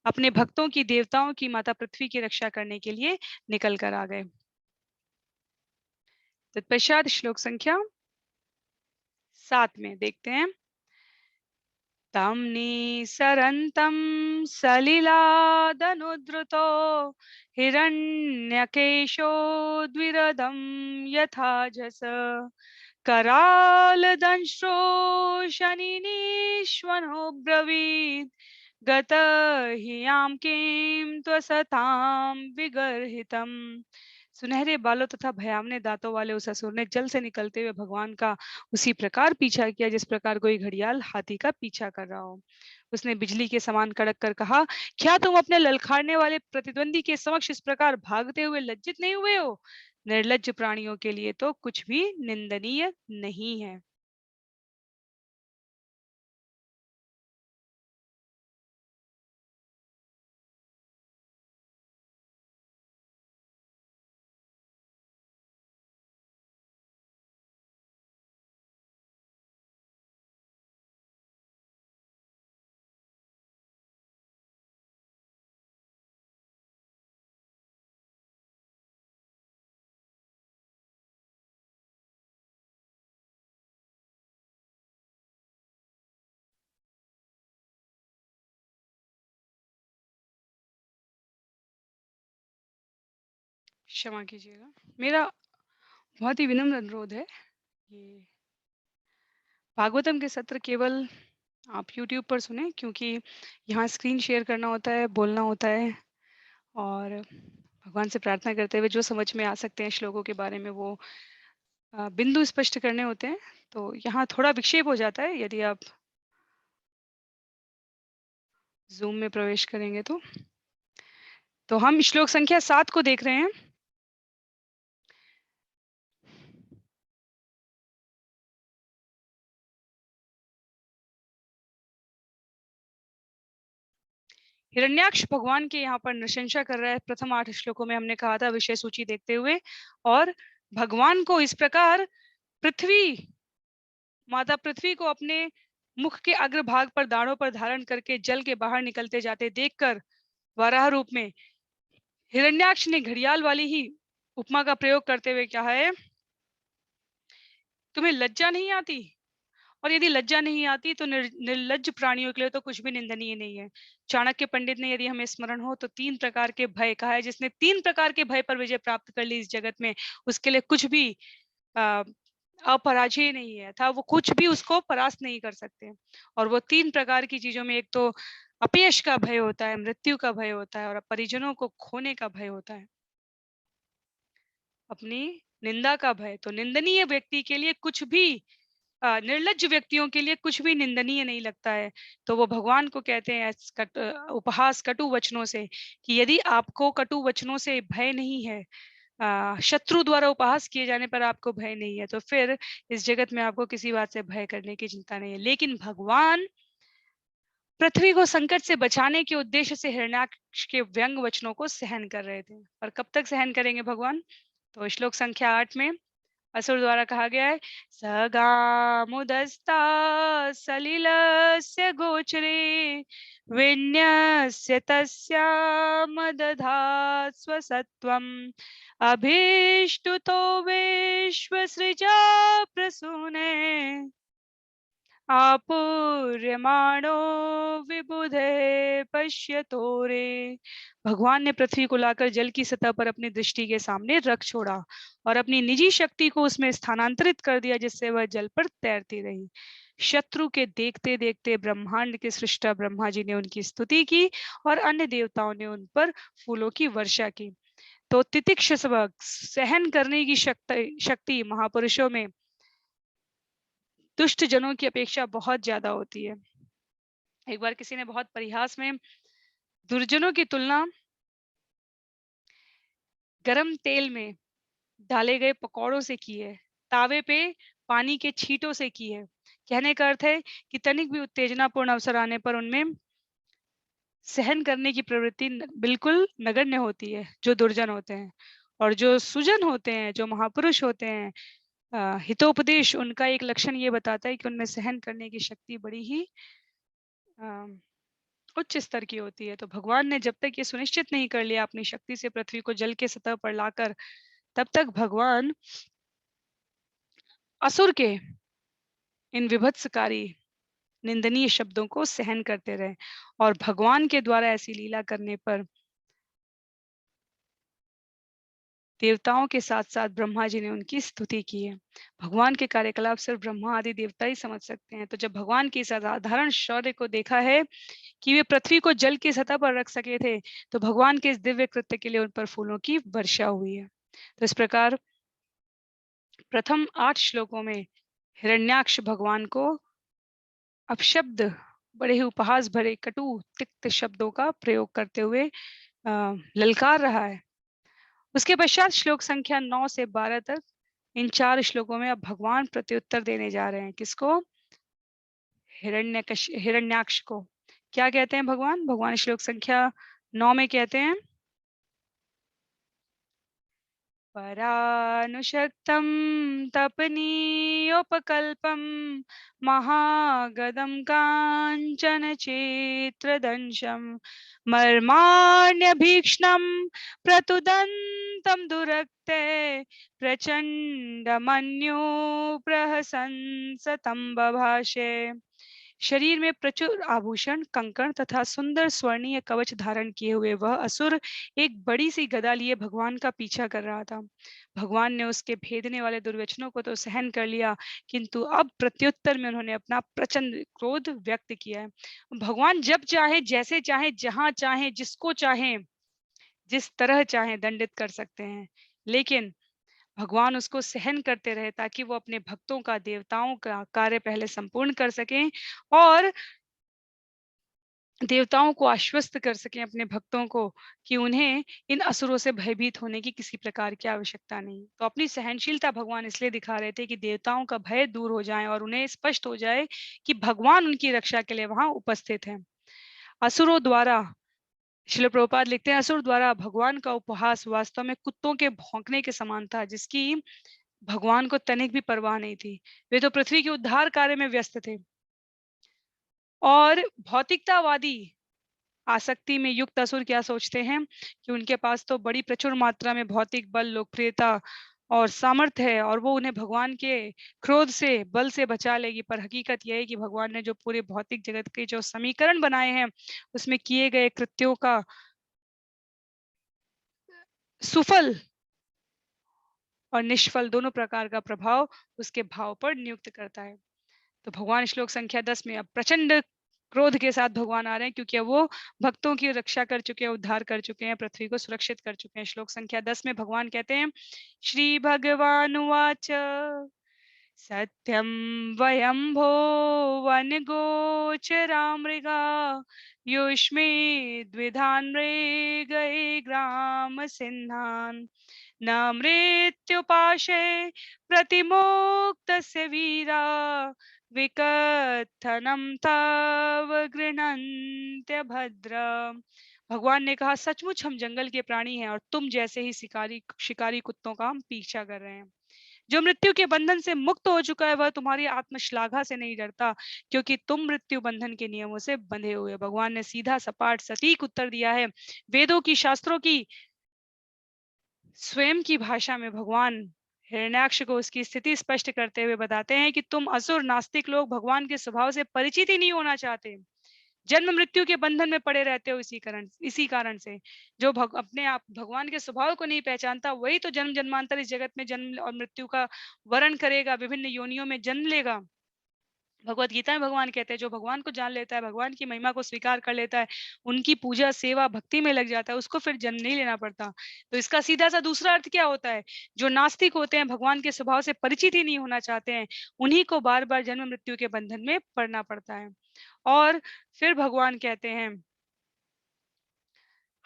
अपने भक्तों की, देवताओं की, माता पृथ्वी की रक्षा करने के लिए निकल कर आ गए। तत्पश्चात श्लोक संख्या 7 में देखते हैं। तं निसरन्तं सलिलादनुद्रुतो हिरण्यकेशो द्विरदं यथाजस करालदंष्ट्रो शनिनीश्वनो ब्रवीत् गत हि यां किं त्वसतां विगर्हितम्। सुनहरे बालों तथा भयावने दांतों वाले उस असुर ने जल से निकलते हुए भगवान का उसी प्रकार पीछा किया जिस प्रकार कोई घड़ियाल हाथी का पीछा कर रहा हो। उसने बिजली के समान कड़क कर कहा, क्या तुम अपने ललकारने वाले प्रतिद्वंदी के समक्ष इस प्रकार भागते हुए लज्जित नहीं हुए हो? निर्लज्ज प्राणियों के लिए तो कुछ भी निंदनीय नहीं है। क्षमा कीजिएगा। मेरा बहुत ही विनम्र अनुरोध है, ये भागवतम के सत्र केवल आप यूट्यूब पर सुनें, क्योंकि यहाँ स्क्रीन शेयर करना होता है, बोलना होता है और भगवान से प्रार्थना करते हुए जो समझ में आ सकते हैं श्लोकों के बारे में वो बिंदु स्पष्ट करने होते हैं। तो यहाँ थोड़ा विक्षेप हो जाता है यदि आप ज़ूम में प्रवेश करेंगे तो। तो हम श्लोक संख्या 7 को देख रहे हैं। हिरण्याक्ष भगवान के यहाँ पर प्रशंसा कर रहा है। प्रथम 8 श्लोकों में हमने कहा था विषय सूची देखते हुए, और भगवान को इस प्रकार पृथ्वी, माता पृथ्वी को अपने मुख के अग्रभाग पर दाढ़ों पर धारण करके जल के बाहर निकलते जाते देखकर वराह रूप में हिरण्याक्ष ने घड़ियाल वाली ही उपमा का प्रयोग करते हुए कहा है, तुम्हें लज्जा नहीं आती? और यदि लज्जा नहीं आती तो निर्लज्ज प्राणियों के लिए तो कुछ भी निंदनीय नहीं है। चाणक्य पंडित ने, यदि हमें स्मरण हो, तो 3 प्रकार के भय कहा है। जिसने 3 प्रकार के भय पर विजय प्राप्त कर ली इस जगत में, उसके लिए कुछ भी अ, अपराजय नहीं है, था वो कुछ भी उसको परास्त नहीं कर सकते। और वो 3 प्रकार की चीजों में एक तो अपयश का भय होता है, मृत्यु का भय होता है और परिजनों को खोने का भय होता है, अपनी निंदा का भय। तो निंदनीय व्यक्ति के लिए कुछ भी, निर्लज्ज व्यक्तियों के लिए कुछ भी निंदनीय नहीं लगता है। तो वो भगवान को कहते हैं उपहास कटु वचनों से, कि यदि आपको कटु वचनों से भय नहीं है, शत्रु द्वारा उपहास किए जाने पर आपको भय नहीं है, तो फिर इस जगत में आपको किसी बात से भय करने की चिंता नहीं है। लेकिन भगवान पृथ्वी को संकट से बचाने के उद्देश्य से हिरण्याक्ष के व्यंग वचनों को सहन कर रहे थे। पर कब तक सहन करेंगे भगवान? तो श्लोक संख्या 8 में असुर द्वारा कहा गया है, सगामुदस्ता सलिलस्य गोचरे विन्यस्य तस्यामदधात् स्वसत्वम् अभीष्टुतो विश्वसृजा प्रसूने आपूर्यमाणो विबुधे पश्यतो रे। भगवान ने पृथ्वी को लाकर जल की सतह पर अपनी दृष्टि के सामने रख छोड़ा और अपनी निजी शक्ति को उसमें स्थानांतरित कर दिया, जिससे वह जल पर तैरती रही। शत्रु के देखते देखते ब्रह्मांड के सृष्टा ब्रह्मा जी ने उनकी स्तुति की और अन्य देवताओं ने उन पर फूलों की वर्षा की। तो तितिक्ष सहन करने की शक्ति महापुरुषों में दुष्ट जनों की अपेक्षा बहुत ज्यादा होती है। एक बार किसी ने बहुत परिहास में दुर्जनों की तुलना गरम तेल में डाले गए पकौड़ों से की है, तावे पे पानी के छींटों से की है। कहने का अर्थ है कि तनिक भी उत्तेजनापूर्ण अवसर आने पर उनमें सहन करने की प्रवृत्ति बिल्कुल नगण्य होती है, जो दुर्जन होते हैं। और जो सुजन होते हैं, जो महापुरुष होते हैं, हितोपदेश, उनका एक लक्षण ये बताता है कि उनमें सहन करने की शक्ति बड़ी ही उच्च स्तर की होती है। तो भगवान ने जब तक ये सुनिश्चित नहीं कर लिया अपनी शक्ति से पृथ्वी को जल के सतह पर लाकर, तब तक भगवान असुर के इन विभत्सकारी निंदनीय शब्दों को सहन करते रहे। और भगवान के द्वारा ऐसी लीला करने पर देवताओं के साथ साथ ब्रह्मा जी ने उनकी स्तुति की है। भगवान के कार्यकलाप सिर्फ ब्रह्मा आदि देवता ही समझ सकते हैं। तो जब भगवान की इस असाधारण शौर्य को देखा है कि वे पृथ्वी को जल की सतह पर रख सके थे, तो भगवान के इस दिव्य कृत्य के लिए उन पर फूलों की वर्षा हुई है। तो इस प्रकार प्रथम 8 श्लोकों में हिरण्याक्ष भगवान को अपशब्द, बड़े ही उपहास भरे कटु तिक्त शब्दों का प्रयोग करते हुए ललकार रहा है। उसके पश्चात श्लोक संख्या 9 से 12 तक इन 4 श्लोकों में अब भगवान प्रत्युत्तर देने जा रहे हैं। किसको? हिरण्याक्ष को। क्या कहते हैं भगवान? भगवान श्लोक संख्या 9 में कहते हैं, परानुशक्तं तपनीयोपकल्पं महागदं काञ्चन चेत्रदंशं मर्माण्यभीक्ष्णं प्रतुदन्तं दुरक्ते प्रचण्डमन्यो प्रहसन् स तं बभाषे। शरीर में प्रचुर आभूषण, कंकण तथा सुंदर स्वर्णीय कवच धारण किए हुए वह असुर एक बड़ी सी गदा लिए भगवान का पीछा कर रहा था। भगवान ने उसके भेदने वाले दुर्वचनों को तो सहन कर लिया, किंतु अब प्रत्युत्तर में उन्होंने अपना प्रचंड क्रोध व्यक्त किया है। भगवान जब चाहे, जैसे चाहे, जहां चाहे, जिसको चाहे, जिस तरह चाहे दंडित कर सकते हैं, लेकिन भगवान उसको सहन करते रहे ताकि वो अपने भक्तों का, देवताओं का कार्य पहले संपूर्ण कर सकें और देवताओं को आश्वस्त कर सकें अपने भक्तों को कि उन्हें इन असुरों से भयभीत होने की किसी प्रकार की आवश्यकता नहीं। तो अपनी सहनशीलता भगवान इसलिए दिखा रहे थे कि देवताओं का भय दूर हो जाए और उन्हें स्पष्ट हो जाए कि भगवान उनकी रक्षा के लिए वहां उपस्थित हैं। असुरों द्वारा, श्रील प्रभुपाद लिखते हैं, असुर द्वारा भगवान का उपहास वास्तव में कुत्तों के भौंकने के समान था, जिसकी भगवान को तनिक भी परवाह नहीं थी। वे तो पृथ्वी के उद्धार कार्य में व्यस्त थे और भौतिकतावादी आसक्ति में युक्त असुर क्या सोचते हैं कि उनके पास तो बड़ी प्रचुर मात्रा में भौतिक बल, लोकप्रियता और सामर्थ्य है और वो उन्हें भगवान के क्रोध से, बल से बचा लेगी। पर हकीकत यह है कि भगवान ने जो पूरे भौतिक जगत के जो समीकरण बनाए हैं, उसमें किए गए कृत्यों का सुफल और निष्फल दोनों प्रकार का प्रभाव उसके भाव पर नियुक्त करता है। तो भगवान श्लोक संख्या 10 में अब प्रचंड क्रोध के साथ भगवान आ रहे हैं, क्योंकि अब वो भक्तों की रक्षा कर चुके हैं, उद्धार कर चुके हैं, पृथ्वी को सुरक्षित कर चुके हैं। श्लोक संख्या 10 में भगवान कहते हैं, श्री भगवान उवाच सत्यं वयं भुवन गोचरा मृगा युष्मे द्विधान् मृगये ग्राम सिंहान् न मृत्युपाशे प्रतिमुक्तस्य वीरा विकथनं तव गृह्णन्त्य भद्र। भगवान ने कहा, सचमुच हम जंगल के प्राणी हैं और तुम जैसे ही शिकारी शिकारी कुत्तों का हम पीछा कर रहे हैं। जो मृत्यु के बंधन से मुक्त हो चुका है वह तुम्हारी आत्मश्लाघा से नहीं डरता, क्योंकि तुम मृत्यु बंधन के नियमों से बंधे हुए हो। भगवान ने सीधा सपाट सटीक उत्तर दिया है। वेदों की, शास्त्रों की, स्वयं की भाषा में भगवान हिरण्याक्ष को उसकी स्थिति स्पष्ट करते हुए बताते हैं कि तुम असुर, नास्तिक लोग भगवान के स्वभाव से परिचित ही नहीं होना चाहते, जन्म मृत्यु के बंधन में पड़े रहते हो। इसी कारण से जो अपने आप भगवान के स्वभाव को नहीं पहचानता, वही तो जन्म जन्मांतर इस जगत में जन्म और मृत्यु का वर्ण करेगा, विभिन्न योनियों में जन्म लेगा। भगवत गीता में भगवान कहते हैं, जो भगवान को जान लेता है, भगवान की महिमा को स्वीकार कर लेता है, उनकी पूजा, सेवा, भक्ति में लग जाता है, उसको फिर जन्म नहीं लेना पड़ता। तो इसका सीधा सा दूसरा अर्थ क्या होता है, जो नास्तिक होते हैं, भगवान के स्वभाव से परिचित ही नहीं होना चाहते हैं, उन्हीं को बार बार जन्म मृत्यु के बंधन में पड़ना पड़ता है। और फिर भगवान कहते हैं,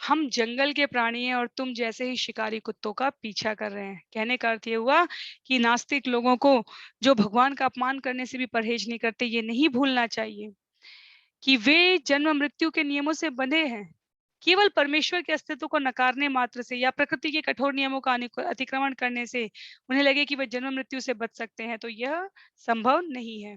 हम जंगल के प्राणी हैं और तुम जैसे ही शिकारी कुत्तों का पीछा कर रहे हैं। कहने का अर्थ ये हुआ कि नास्तिक लोगों को, जो भगवान का अपमान करने से भी परहेज नहीं करते, ये नहीं भूलना चाहिए कि वे जन्म मृत्यु के नियमों से बंधे हैं। केवल परमेश्वर के अस्तित्व को नकारने मात्र से या प्रकृति के कठोर नियमों का अतिक्रमण करने से उन्हें लगे कि वे जन्म मृत्यु से बच सकते हैं, तो यह संभव नहीं है।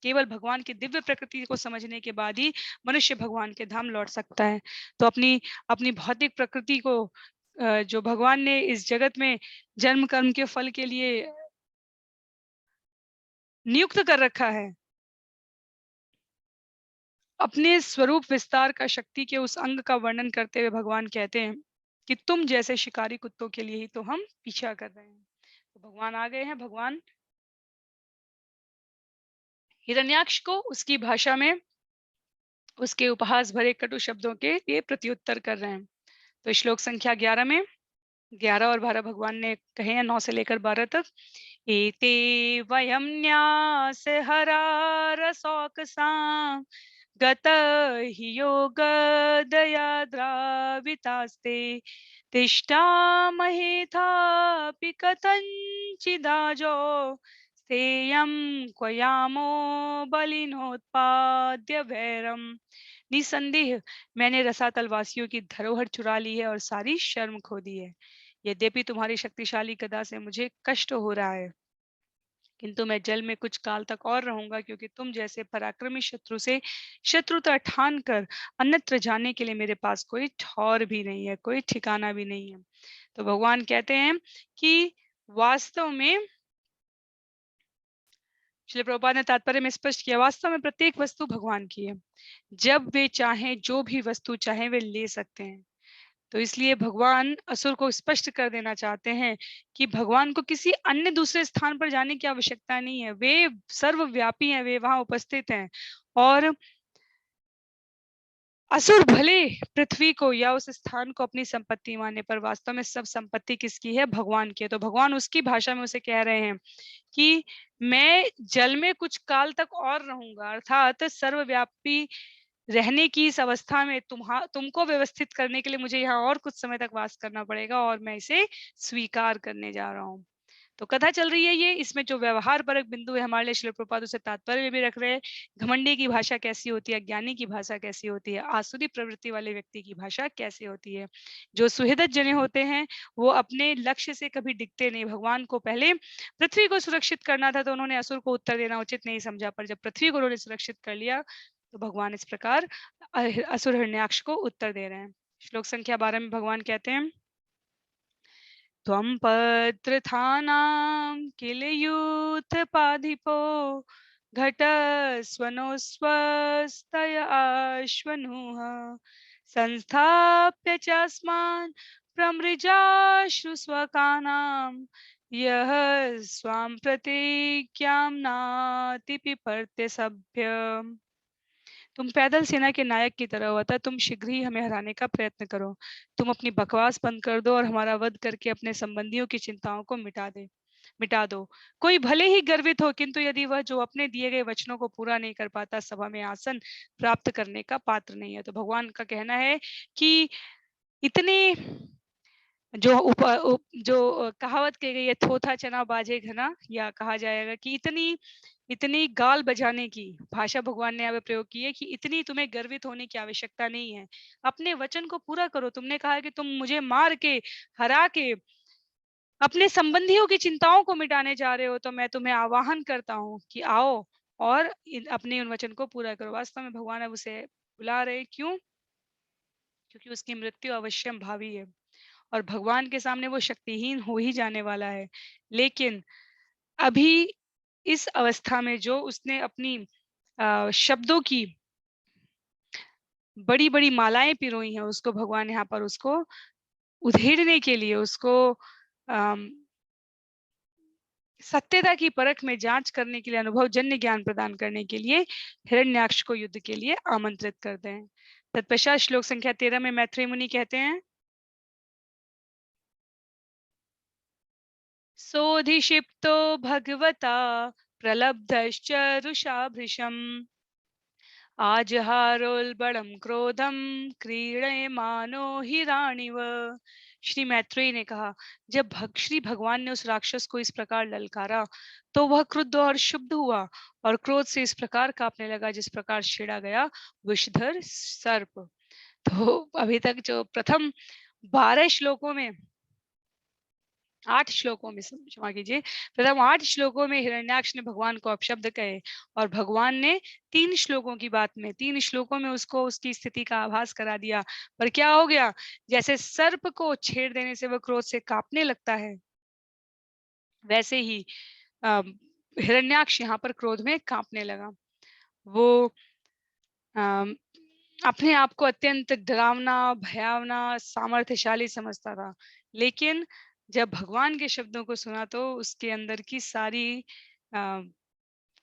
केवल भगवान की दिव्य प्रकृति को समझने के बाद ही मनुष्य भगवान के धाम लौट सकता है। तो अपनी अपनी भौतिक प्रकृति को, जो भगवान ने इस जगत में जन्म कर्म के फल के लिए नियुक्त कर रखा है, अपने स्वरूप विस्तार का शक्ति के उस अंग का वर्णन करते हुए भगवान कहते हैं कि तुम जैसे शिकारी कुत्तों के लिए ही तो हम पीछा कर रहे हैं। तो भगवान आ गए हैं। भगवान हिरण्याक्ष को उसकी भाषा में उसके उपहास भरे कटु शब्दों के लिए प्रत्युत्तर कर रहे हैं। तो श्लोक संख्या 11 में 11 और 12 भगवान ने कहे हैं, 9 से लेकर 12 तक। एते वयं न्यास हरा रसौकसा गत हि योग दया द्रावितास्ते तिष्ठामहेथापि कथञ्चिदाजो स्थेयं क्वयामो बलिनोत्पाद्य वैरम। निसंदेह मैंने रसातल वासियों की धरोहर चुरा ली है और सारी शर्म खो दी है। यद्यपि तुम्हारी शक्तिशाली गदा से मुझे कष्ट हो रहा है, किंतु मैं जल में कुछ काल तक और रहूंगा, क्योंकि तुम जैसे पराक्रमी शत्रु से शत्रुता ठान कर अन्यत्र जाने के लिए मेरे पास कोई ठौर भी नहीं है, कोई ठिकाना भी नहीं है। तो भगवान कहते हैं कि वास्तव में श्रील प्रभुपाद ने तात्पर्य में स्पष्ट किया, वास्तव में प्रत्येक वस्तु भगवान की है। जब वे चाहें जो भी वस्तु चाहें वे ले सकते हैं। तो इसलिए भगवान असुर को स्पष्ट कर देना चाहते हैं कि भगवान को किसी अन्य दूसरे स्थान पर जाने की आवश्यकता नहीं है, वे सर्वव्यापी हैं, वे वहां उपस्थित हैं। और असुर भले पृथ्वी को या उस स्थान को अपनी संपत्ति माने, पर वास्तव में सब संपत्ति किसकी है? भगवान की है। तो भगवान उसकी भाषा में उसे कह रहे हैं कि मैं जल में कुछ काल तक और रहूंगा, अर्थात सर्वव्यापी रहने की इस अवस्था में तुमको व्यवस्थित करने के लिए मुझे यहाँ और कुछ समय तक वास करना पड़ेगा और मैं इसे स्वीकार करने जा रहा हूँ। तो कथा चल रही है ये, इसमें जो व्यवहार परक बिंदु है हमारे लिए श्रील प्रभुपाद उसे तात्पर्य में भी रख रहे हैं। घमंडी की भाषा कैसी होती है, ज्ञानी की भाषा कैसी होती है, आसुरी प्रवृत्ति वाले व्यक्ति की भाषा कैसी होती है। जो सुहृदत जने होते हैं वो अपने लक्ष्य से कभी डिगते नहीं। भगवान को पहले पृथ्वी को सुरक्षित करना था तो उन्होंने असुर को उत्तर देना उचित नहीं समझा, पर जब पृथ्वी को उन्होंने सुरक्षित कर लिया तो भगवान इस प्रकार असुर हिरण्याक्ष को उत्तर दे रहे हैं। श्लोक संख्या 12 में भगवान कहते हैं, त्वं पत्रथानां किल यूथपाधिपो घटस्वनो स्वस्तय आश्वनुः संस्थाप्य चास्मान् प्रमृजाश्रुस्वकानां यः स्वां प्रतिज्ञां नाति पिपर्त्य सभ्यम्। तुम पैदल सेना के नायक की तरह हो, अतः तुम शीघ्र ही हमें हराने का प्रयत्न करो। तुम अपनी बकवास बंद कर दो और हमारा वध करके अपने संबंधियों की चिंताओं को मिटा दो। कोई भले ही गर्वित हो, किंतु यदि वह जो अपने दिए गए वचनों को पूरा नहीं कर पाता सभा में आसन प्राप्त करने का पात्र नहीं है। तो भगवान का कहना है कि इतने जो कहावत कही गई है, थोथा चना बाजे घना, या कहा जाएगा कि इतनी इतनी गाल बजाने की भाषा भगवान ने यहाँ पे प्रयोग की है कि इतनी तुम्हें गर्वित होने की आवश्यकता नहीं है। अपने वचन को पूरा करो। तुमने कहा कि तुम मुझे मार के हरा के अपने संबंधियों की चिंताओं को मिटाने जा रहे हो, तो मैं तुम्हें आवाहन करता हूँ कि आओ और अपने उन वचन को पूरा करो। वास्तव में भगवान अब उसे बुला रहे, क्यों? क्योंकि उसकी मृत्यु अवश्यम भावी है और भगवान के सामने वो शक्तिहीन हो ही जाने वाला है। लेकिन अभी इस अवस्था में जो उसने अपनी शब्दों की बड़ी बड़ी मालाएं पिरोई हैं, उसको भगवान यहाँ पर उसको उधेड़ने के लिए, उसको सत्यता की परख में जांच करने के लिए, अनुभव जन्य ज्ञान प्रदान करने के लिए हिरण्याक्ष को युद्ध के लिए आमंत्रित करते हैं। तत्पश्चात श्लोक संख्या 13 में मैत्रेय मुनि कहते हैं, सोऽधिक्षिप्तो भगवता प्रलब्धश्च रुषाभृशम् आजहारोल्बणं क्रोधम क्रीडयमानो हिराणिव। श्री मैत्रेय ने कहा, जब श्री भगवान ने उस राक्षस को इस प्रकार ललकारा तो वह क्रुद्ध और शुद्ध हुआ और क्रोध से इस प्रकार कांपने लगा जिस प्रकार छेड़ा गया विषधर सर्प। तो अभी तक जो प्रथम 12 श्लोकों में 8 श्लोकों में, क्षमा कीजिए, प्रथम 8 श्लोकों में हिरण्याक्ष ने भगवान को अपशब्द कहे और भगवान ने 3 श्लोकों की बात में 3 श्लोकों में उसको उसकी स्थिति का आभास करा दिया। पर क्या हो गया? जैसे सर्प को छेड़ देने से वह क्रोध से कांपने लगता है, वैसे ही हिरण्याक्ष यहाँ पर क्रोध में कांपने लगा। वो अपने आप को अत्यंत डरावना, भयावना, सामर्थ्यशाली समझता था, लेकिन जब भगवान के शब्दों को सुना तो उसके अंदर की सारी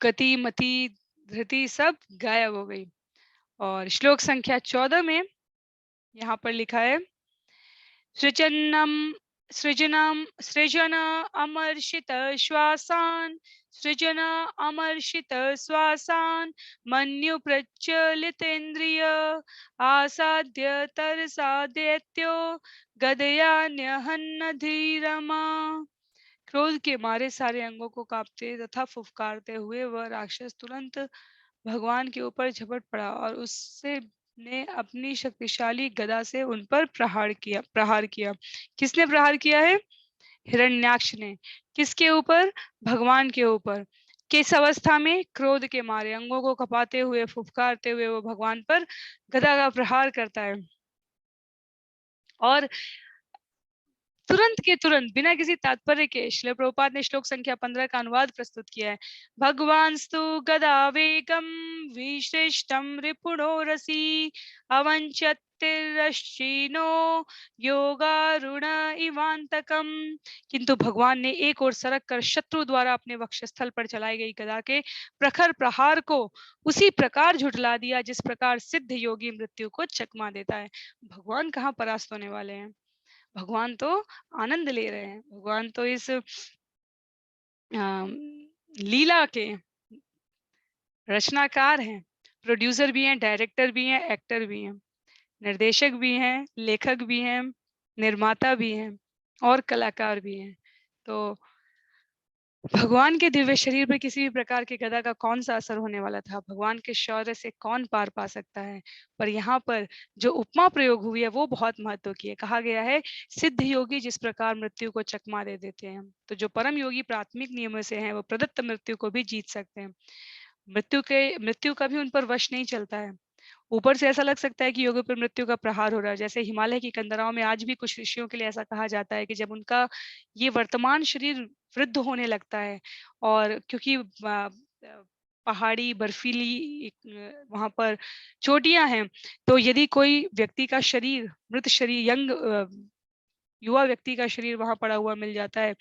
गति, मति, धृति सब गायब हो गई। और श्लोक संख्या 14 में यहाँ पर लिखा है, सृजन अमर्षित श्वासान् सृजन अमर्षित श्वासान् मन्यु प्रचलितेन्द्रिय आसाद्य तरसा दैत्यो गदया न्यहन्न धीरमा। क्रोध के मारे सारे अंगों को कांपते तथा फुफकारते हुए वह राक्षस तुरंत भगवान के ऊपर झपट पड़ा और उससे ने अपनी शक्तिशाली गदा से उन पर प्रहार किया। किसने प्रहार किया है? हिरण्याक्ष ने। किसके ऊपर? भगवान के ऊपर। किस अवस्था में? क्रोध के मारे अंगों को कपाते हुए, फुफकारते हुए वो भगवान पर गदा का प्रहार करता है। और तुरंत के तुरंत बिना किसी तात्पर्य के श्रील प्रभुपाद ने श्लोक संख्या 15 का अनुवाद प्रस्तुत किया है। भगवान स्तु गदा वेगम विश्रेष्टम रिपुणो रसी अवंचतिरश्चिनो योगारुण इवांतकम। किंतु भगवान ने एक ओर सरक कर शत्रु द्वारा अपने वक्षस्थल पर चलाई गई गदा के प्रखर प्रहार को उसी प्रकार झुठला दिया जिस प्रकार सिद्ध योगी मृत्यु को चकमा देता है। भगवान कहाँ परास्त होने वाले हैं, भगवान तो आनंद ले रहे हैं। भगवान तो इस लीला के रचनाकार हैं, प्रोड्यूसर भी हैं, डायरेक्टर भी हैं, एक्टर भी हैं, निर्देशक भी हैं, लेखक भी हैं, निर्माता भी हैं और कलाकार भी हैं। तो भगवान के दिव्य शरीर पर किसी भी प्रकार के गदा का कौन सा असर होने वाला था, भगवान के शौर्य से कौन पार पा सकता है। पर यहाँ पर जो उपमा प्रयोग हुई है वो बहुत महत्व की है। कहा गया है सिद्ध योगी जिस प्रकार मृत्यु को चकमा दे देते हैं, तो जो परम योगी प्राथमिक नियमों से हैं वो प्रदत्त मृत्यु को भी जीत सकते हैं। मृत्यु का भी उन पर वश नहीं चलता है। ऊपर से ऐसा लग सकता है कि योगी पर मृत्यु का प्रहार हो रहा है। जैसे हिमालय की कंदराओं में आज भी कुछ ऋषियों के लिए ऐसा कहा जाता है कि जब उनका ये वर्तमान शरीर वृद्ध होने लगता है और क्योंकि पहाड़ी बर्फीली वहां पर चोटियां हैं, तो यदि कोई व्यक्ति का शरीर मृत शरीर युवा व्यक्ति का शरीर वहां पड़ा हुआ मिल जाता है,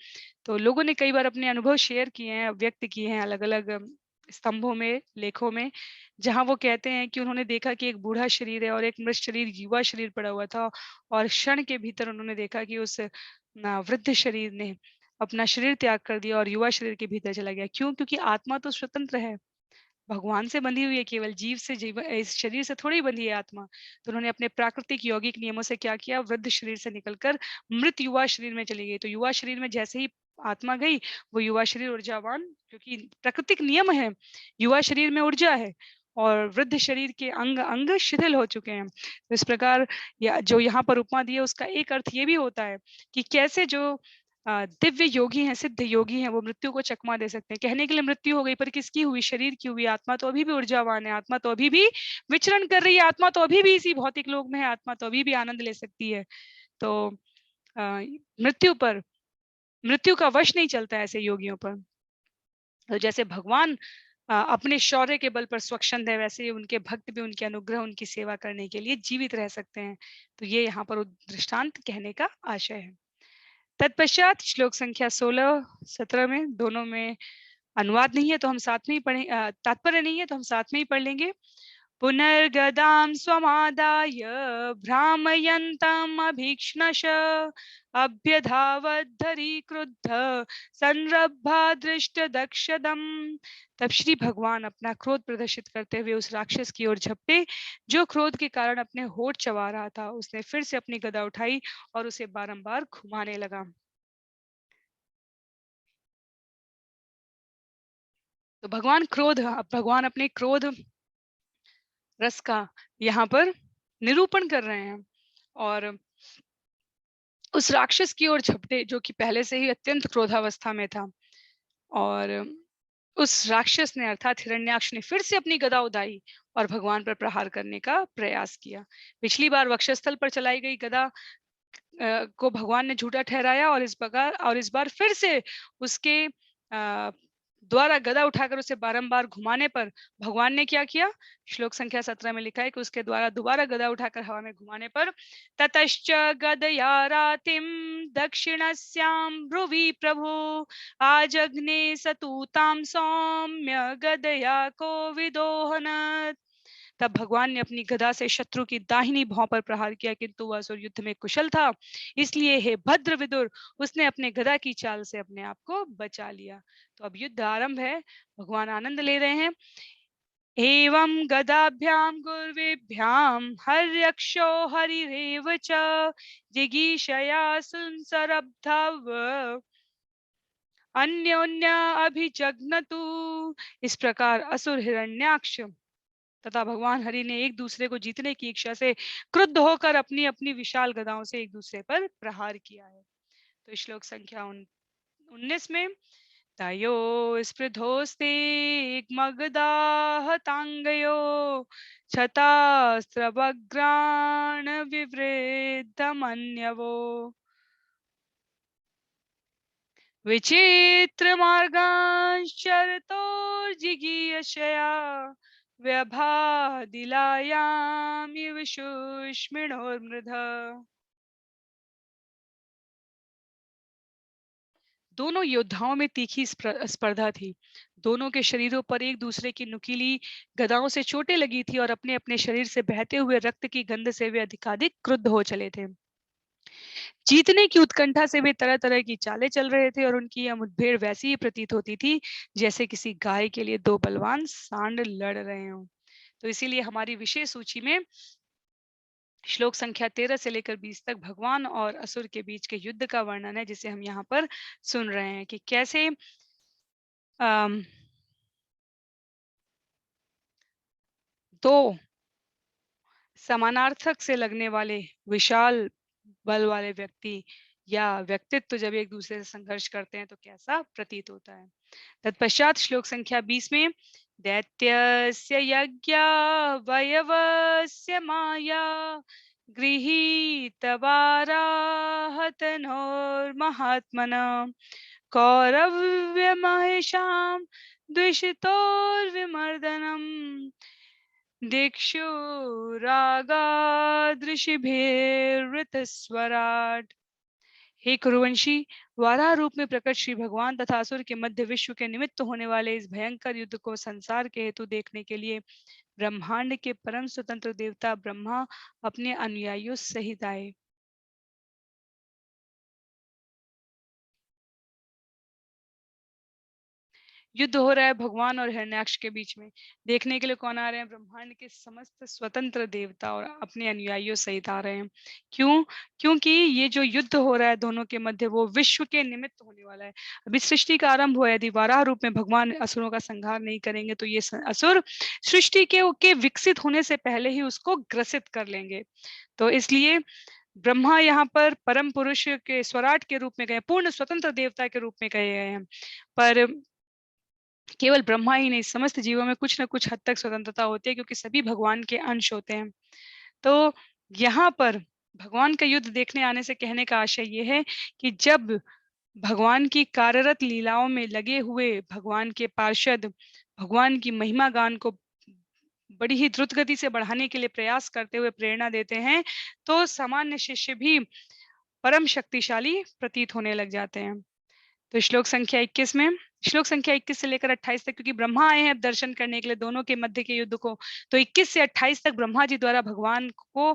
तो लोगों ने कई बार अपने अनुभव शेयर किए हैं, व्यक्त किए हैं अलग अलग स्तंभों में, लेखों में, जहां वो कहते हैं कि उन्होंने देखा कि एक बूढ़ा शरीर है और एक मृत शरीर युवा शरीर पड़ा हुआ था और क्षण के भीतर उन्होंने देखा कि उस वृद्ध शरीर ने अपना शरीर त्याग कर दिया और युवा शरीर के भीतर चला गया। क्यों? क्योंकि आत्मा तो स्वतंत्र है, भगवान से बंधी हुई है, केवल जीव से जीव इस शरीर से थोड़ी बंधी है आत्मा। तो उन्होंने अपने प्राकृतिक यौगिक नियमों से क्या किया, वृद्ध शरीर से निकलकर मृत युवा शरीर में चली गई। तो युवा शरीर में जैसे ही आत्मा गई, वो युवा शरीर ऊर्जावान, क्योंकि प्राकृतिक नियम है, युवा शरीर में ऊर्जा है और वृद्ध शरीर के अंग अंग शिथिल हो चुके हैं। तो इस प्रकार जो यहाँ पर उपमा दी है उसका एक अर्थ ये भी होता है कि कैसे जो दिव्य योगी हैं, सिद्ध योगी हैं, वो मृत्यु को चकमा दे सकते हैं। कहने के लिए मृत्यु हो गई, पर किसकी हुई? शरीर की हुई। आत्मा तो अभी भी ऊर्जावान है, आत्मा तो अभी भी विचरण कर रही है, आत्मा तो अभी भी इसी भौतिक लोक में है, आत्मा तो अभी भी आनंद ले सकती है। तो मृत्यु का वश नहीं चलता ऐसे योगियों पर। तो जैसे भगवान अपने शौर्य के बल पर स्वच्छंद है, वैसे ही उनके भक्त भी उनके अनुग्रह, उनकी सेवा करने के लिए जीवित रह सकते हैं। तो ये यहाँ पर दृष्टांत कहने का आशय है। तत्पश्चात श्लोक संख्या 16-17 में, दोनों में अनुवाद नहीं है तो हम साथ में ही पढ़ें, तात्पर्य नहीं है तो हम साथ में ही पढ़ लेंगे। पुनर्गदां स्वमादाय भ्रामयन्तम् अभीक्ष्णश अभ्यधावद्धरी क्रुद्ध संरब्धा दृष्ट दक्षदम। तब श्री भगवान अपना क्रोध प्रदर्शित करते हुए उस राक्षस की ओर झपटे जो क्रोध के कारण अपने होठ चबा रहा था। उसने फिर से अपनी गदा उठाई और उसे बारंबार घुमाने लगा। तो भगवान अपने क्रोध रस का यहाँ पर निरूपण कर रहे हैं और उस राक्षस की ओर झपटे जो कि पहले से ही अत्यंत क्रोधावस्था में था। और उस राक्षस ने अर्थात हिरण्याक्ष ने फिर से अपनी गदा उठाई और भगवान पर प्रहार करने का प्रयास किया। पिछली बार वक्षस्थल पर चलाई गई गदा को भगवान ने झूठा ठहराया और इस बार फिर से उसके द्वारा गदा उठाकर उसे बारंबार घुमाने पर भगवान ने क्या किया? श्लोक संख्या 17 में लिखा है कि उसके द्वारा दोबारा गदा उठाकर हवा में घुमाने पर ततश्च गदया रातिम दक्षिणस्यां भ्रुवि प्रभु आजग्ने सतूतां सौम्य गदया कोविदोहनत्। तब भगवान ने अपनी गदा से शत्रु की दाहिनी भौं पर प्रहार किया, किंतु वह असुर युद्ध में कुशल था, इसलिए हे भद्र विदुर, उसने अपने गदा की चाल से अपने आप को बचा लिया। तो अब युद्ध आरंभ है, भगवान आनंद ले रहे हैं। एवं गदाभ्यां गुर्वेभ्यां हर्यक्षो हरिरेव च जिगीषया सुंसरब्धव अन्योन्य अभिजग्नतु। इस प्रकार असुर हिरण्याक्ष तथा भगवान हरि ने एक दूसरे को जीतने की इच्छा से क्रुद्ध होकर अपनी अपनी विशाल गदाओं से एक दूसरे पर प्रहार किया है। तो श्लोक संख्या 19 में तयो स्पृधोस्ते मगदाहतांगयो छतास्त्रवग्राण विवृद्धमन्यवो। विचित्र मार्गांश्चरतोर्जिगीयशया व्यभादिलायामिव शुष्मिणोर्मृधा। दोनों योद्धाओं में तीखी स्पर्धा थी। दोनों के शरीरों पर एक दूसरे की नुकीली गदाओं से चोटें लगी थी और अपने अपने शरीर से बहते हुए रक्त की गंध से वे अधिकाधिक क्रुद्ध हो चले थे। जीतने की उत्कंठा से वे तरह तरह की चालें चल रहे थे और उनकी यह मुठभेड़ वैसी ही प्रतीत होती थी जैसे किसी गाय के लिए दो बलवान सांड लड़ रहे हों। तो इसीलिए हमारी विशेष सूची में श्लोक संख्या 13 से लेकर 20 तक भगवान और असुर के बीच के युद्ध का वर्णन है, जिसे हम यहाँ पर सुन रहे हैं कि कैसे दो समानार्थक से लगने वाले विशाल बल वाले व्यक्ति या व्यक्तित्व जब एक दूसरे से संघर्ष करते हैं तो कैसा प्रतीत होता है। तत्पश्चात श्लोक संख्या 20 में दैत्यस्य यज्ञावयवस्य माया गृहीतवाराहतनोर्महात्मना कौरव्यमहेशां द्विषतोर्विमर्दनम् दिक्षु रागादृशिभिर्वृतस्वराट्। हे कुरुवंशी, वाराह रूप में प्रकट श्री भगवान तथा असुर के मध्य विश्व के निमित्त होने वाले इस भयंकर युद्ध को संसार के हेतु देखने के लिए ब्रह्मांड के परम स्वतंत्र देवता ब्रह्मा अपने अनुयायियों सहित आए। युद्ध हो रहा है भगवान और हिरण्याक्ष के बीच में। देखने के लिए कौन आ रहे हैं? ब्रह्मांड के समस्त स्वतंत्र देवता और अपने अनुयायियों सहित आ रहे हैं। क्यों? क्योंकि ये जो युद्ध हो रहा है दोनों के मध्य वो विश्व के निमित्त होने वाला है। अभी सृष्टि का आरंभ हुआ है, यदि वाराह रूप में भगवान असुरों का संहार नहीं करेंगे तो ये असुर सृष्टि के विकसित होने से पहले ही उसको ग्रसित कर लेंगे। तो इसलिए ब्रह्मा यहाँ पर परम पुरुष के स्वराट के रूप में गए, पूर्ण स्वतंत्र देवता के रूप में कहे गए हैं। पर केवल ब्रह्मा ही नहीं, समस्त जीवों में कुछ न कुछ हद तक स्वतंत्रता होती है क्योंकि सभी भगवान के अंश होते हैं। तो यहाँ पर भगवान का युद्ध देखने आने से कहने का आशय ये है कि जब भगवान की कार्यरत लीलाओं में लगे हुए भगवान के पार्षद भगवान की महिमा गान को बड़ी ही द्रुत गति से बढ़ाने के लिए प्रयास करते हुए प्रेरणा देते हैं, तो सामान्य शिष्य भी परम शक्तिशाली प्रतीत होने लग जाते हैं। तो श्लोक संख्या 21 से लेकर 28 तक, क्योंकि ब्रह्मा आए हैं अब दर्शन करने के लिए दोनों के मध्य के युद्ध को, तो 21 से 28 तक ब्रह्मा जी द्वारा भगवान को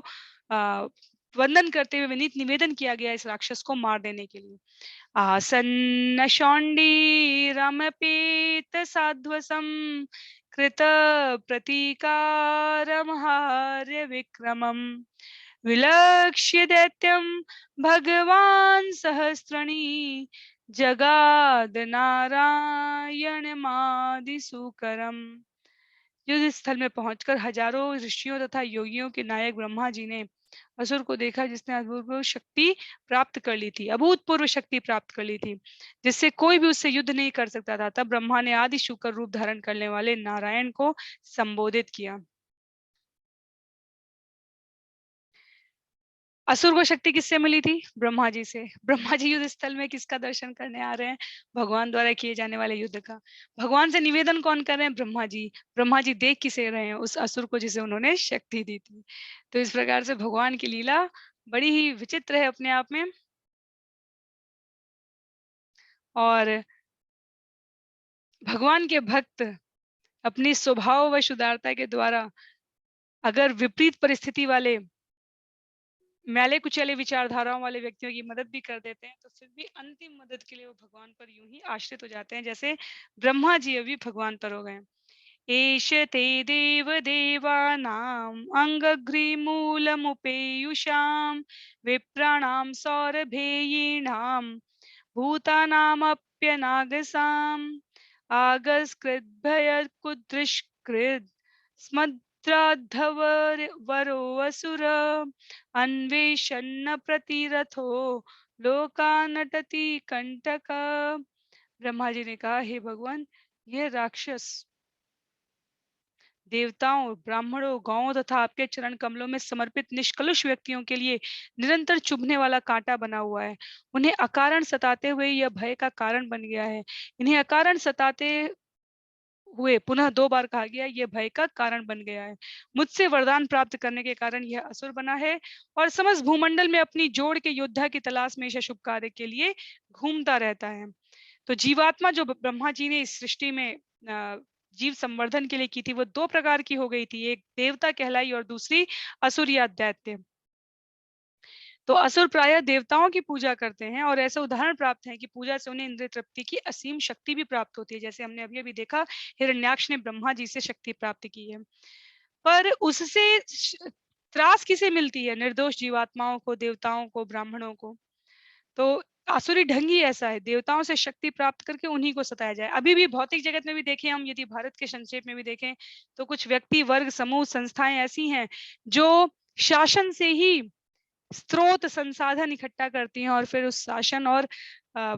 वंदन करते हुए विनीत निवेदन किया गया इस राक्षस को मार देने के लिए। आसन्न शौण्डीरमपीत साध्वसं कृत प्रतीकारमहार्य विक्रमम् विलक्ष्य दैत्यं भगवान् सहस्रणी जगाद नारायणमादिसूकरम्। युद्ध स्थल में पहुंचकर हजारों ऋषियों तथा योगियों के नायक ब्रह्मा जी ने असुर को देखा जिसने अभूतपूर्व शक्ति प्राप्त कर ली थी, अभूतपूर्व शक्ति प्राप्त कर ली थी, जिससे कोई भी उससे युद्ध नहीं कर सकता था। तब ब्रह्मा ने आदि शुक्र रूप धारण करने वाले नारायण को संबोधित किया। असुर को शक्ति किससे मिली थी? ब्रह्मा जी से। ब्रह्मा जी युद्ध स्थल में किसका दर्शन करने आ रहे हैं? भगवान द्वारा किए जाने वाले युद्ध का। भगवान से निवेदन कौन कर रहे हैं? ब्रह्मा जी। ब्रह्मा जी देख किसे रहे हैं? उस असुर को जिसे उन्होंने शक्ति दी थी। तो इस प्रकार से भगवान की लीला बड़ी ही विचित्र है अपने आप में। और भगवान के भक्त अपनी स्वभाव व उदारता के द्वारा अगर विपरीत परिस्थिति वाले मैले कुचले विचारधाराओं वाले व्यक्तियों की मदद भी कर देते हैं, तो फिर भी अंतिम मदद के लिए वो भगवान पर यूं ही आश्रित हो जाते हैं, जैसे ब्रह्मा जी अभी भगवान पर हो गए। एष ते देव देवानाम् अंगग्रीमूलमुपेयुषां विप्राणां सौरभेयीणां भूतानामप्यनागसाम् आगस्कृद्भयकुदृष्कृद् स्मद्राद्धवरो अन्वेषन्न प्रतिरथो लोकानटति कंटक। ब्रह्मा जी ने कहा, हे भगवान, यह राक्षस देवताओं, ब्राह्मणों, गौओं तथा आपके चरण कमलों में समर्पित निष्कलुष व्यक्तियों के लिए निरंतर चुभने वाला कांटा बना हुआ है। उन्हें अकारण सताते हुए यह भय का कारण बन गया है। इन्हें अकारण सताते हुए पुनः 2 बार कहा गया, ये भय का कारण बन गया है। मुझसे वरदान प्राप्त करने के कारण यह असुर बना है और समस्त भूमंडल में अपनी जोड़ के योद्धा की तलाश में इस शुभ कार्य के लिए घूमता रहता है। तो जीवात्मा जो ब्रह्मा जी ने इस सृष्टि में जीव संवर्धन के लिए की थी, वो 2 प्रकार की हो गई थी। एक देवता कहलाई और दूसरी असुर या दैत्य। तो असुर प्रायः देवताओं की पूजा करते हैं और ऐसा उदाहरण प्राप्त है कि पूजा से उन्हें इंद्रिय तृप्ति की असीम शक्ति भी प्राप्त होती है। जैसे हमने अभी-अभी देखा, हिरण्याक्ष ने ब्रह्मा जी से शक्ति प्राप्त की है। पर उससे त्रास किसे मिलती है? निर्दोष जीवात्माओं को, देवताओं को, ब्राह्मणों को। तो आसुरी ढंग ही ऐसा है, देवताओं से शक्ति प्राप्त करके उन्हीं को सताया जाए। अभी भी भौतिक जगत में भी देखें हम, यदि भारत के संक्षेप में भी देखें, तो कुछ व्यक्ति वर्ग, समूह, संस्थाएं ऐसी हैं जो शासन से ही स्रोत संसाधन इकट्ठा करती हैं और फिर उस शासन और अ,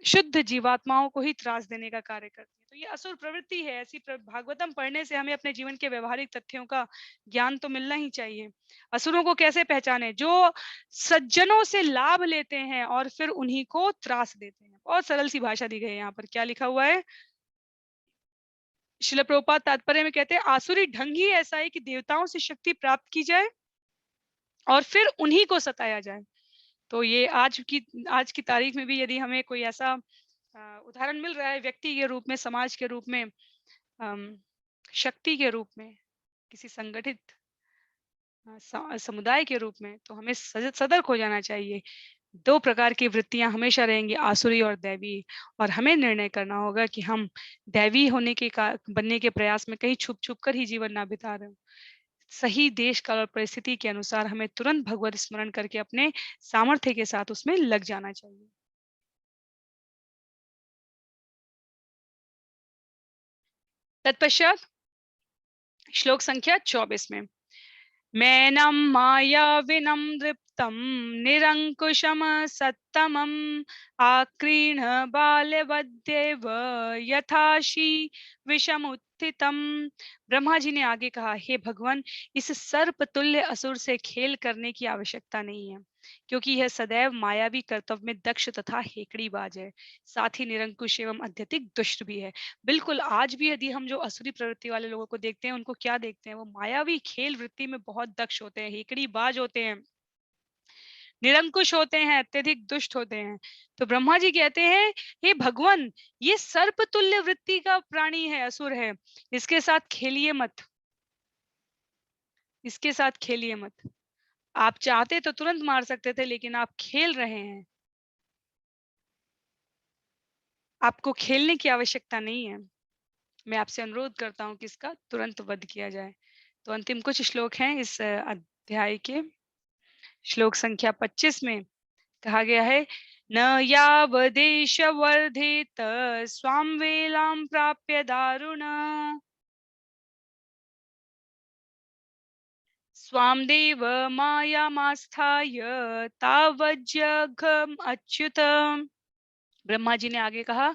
शुद्ध जीवात्माओं को ही त्रास देने का कार्य करती है। तो ये असुर प्रवृत्ति है। ऐसी भागवतम पढ़ने से हमें अपने जीवन के व्यवहारिक तथ्यों का ज्ञान तो मिलना ही चाहिए। असुरों को कैसे पहचाने? जो सज्जनों से लाभ लेते हैं और फिर उन्हीं को त्रास देते हैं। बहुत सरल सी भाषा दी गई है। यहाँ पर क्या लिखा हुआ है? श्रील प्रभुपाद तात्पर्य में कहते हैं, आसुरी ढंग ही ऐसा है कि देवताओं से शक्ति प्राप्त की जाए और फिर उन्हीं को सताया जाए। तो ये आज की तारीख में भी यदि हमें कोई ऐसा उदाहरण मिल रहा है व्यक्ति के रूप में, समाज के रूप में, शक्ति के रूप में, किसी संगठित समुदाय के रूप में, तो हमें सतर्क हो जाना चाहिए। 2 प्रकार की वृत्तियां हमेशा रहेंगी, आसुरी और दैवी, और हमें निर्णय करना होगा कि हम दैवी होने के बनने के प्रयास में कहीं छुप-छुप कर ही जीवन ना बिता रहे हो। सही देश काल और परिस्थिति के अनुसार हमें तुरंत भगवत स्मरण करके अपने सामर्थ्य के साथ उसमें लग जाना चाहिए। तत्पश्चात श्लोक संख्या 24 में मैनं मायाविनं दृप्तं निरङ्कुशं सत्तमम् आक्रीण बाल्यवद्देव यथाशी विषमुत्थितम्। ब्रह्मा जी ने आगे कहा, हे भगवान, इस सर्प तुल्य असुर से खेल करने की आवश्यकता नहीं है, क्योंकि यह सदैव मायावी कर्तव्य में दक्ष तथा हेकड़ीबाज है, साथ ही निरंकुश एवं अत्यधिक दुष्ट भी है। बिल्कुल, आज भी यदि हम जो असुरी प्रवृत्ति वाले लोगों को देखते हैं, उनको क्या देखते हैं? वो मायावी खेल वृत्ति में बहुत दक्ष होते हैं, हेकड़ीबाज होते हैं, निरंकुश होते हैं, अत्यधिक दुष्ट होते हैं। तो ब्रह्मा जी कहते हैं, हे भगवान, ये सर्प तुल्य वृत्ति का प्राणी है, असुर है, इसके साथ खेलिए मत, इसके साथ खेलिए मत। आप चाहते तो तुरंत मार सकते थे, लेकिन आप खेल रहे हैं। आपको खेलने की आवश्यकता नहीं है। मैं आपसे अनुरोध करता हूँ कि इसका तुरंत वध किया जाए। तो अंतिम कुछ श्लोक हैं इस अध्याय के। श्लोक संख्या 25 में कहा गया है, न यावदेश वर्धेत स्वां वेलां प्राप्य दारुण स्वां देव मायामास्थाय तावज्जघम अच्युत। ब्रह्मा जी ने आगे कहा,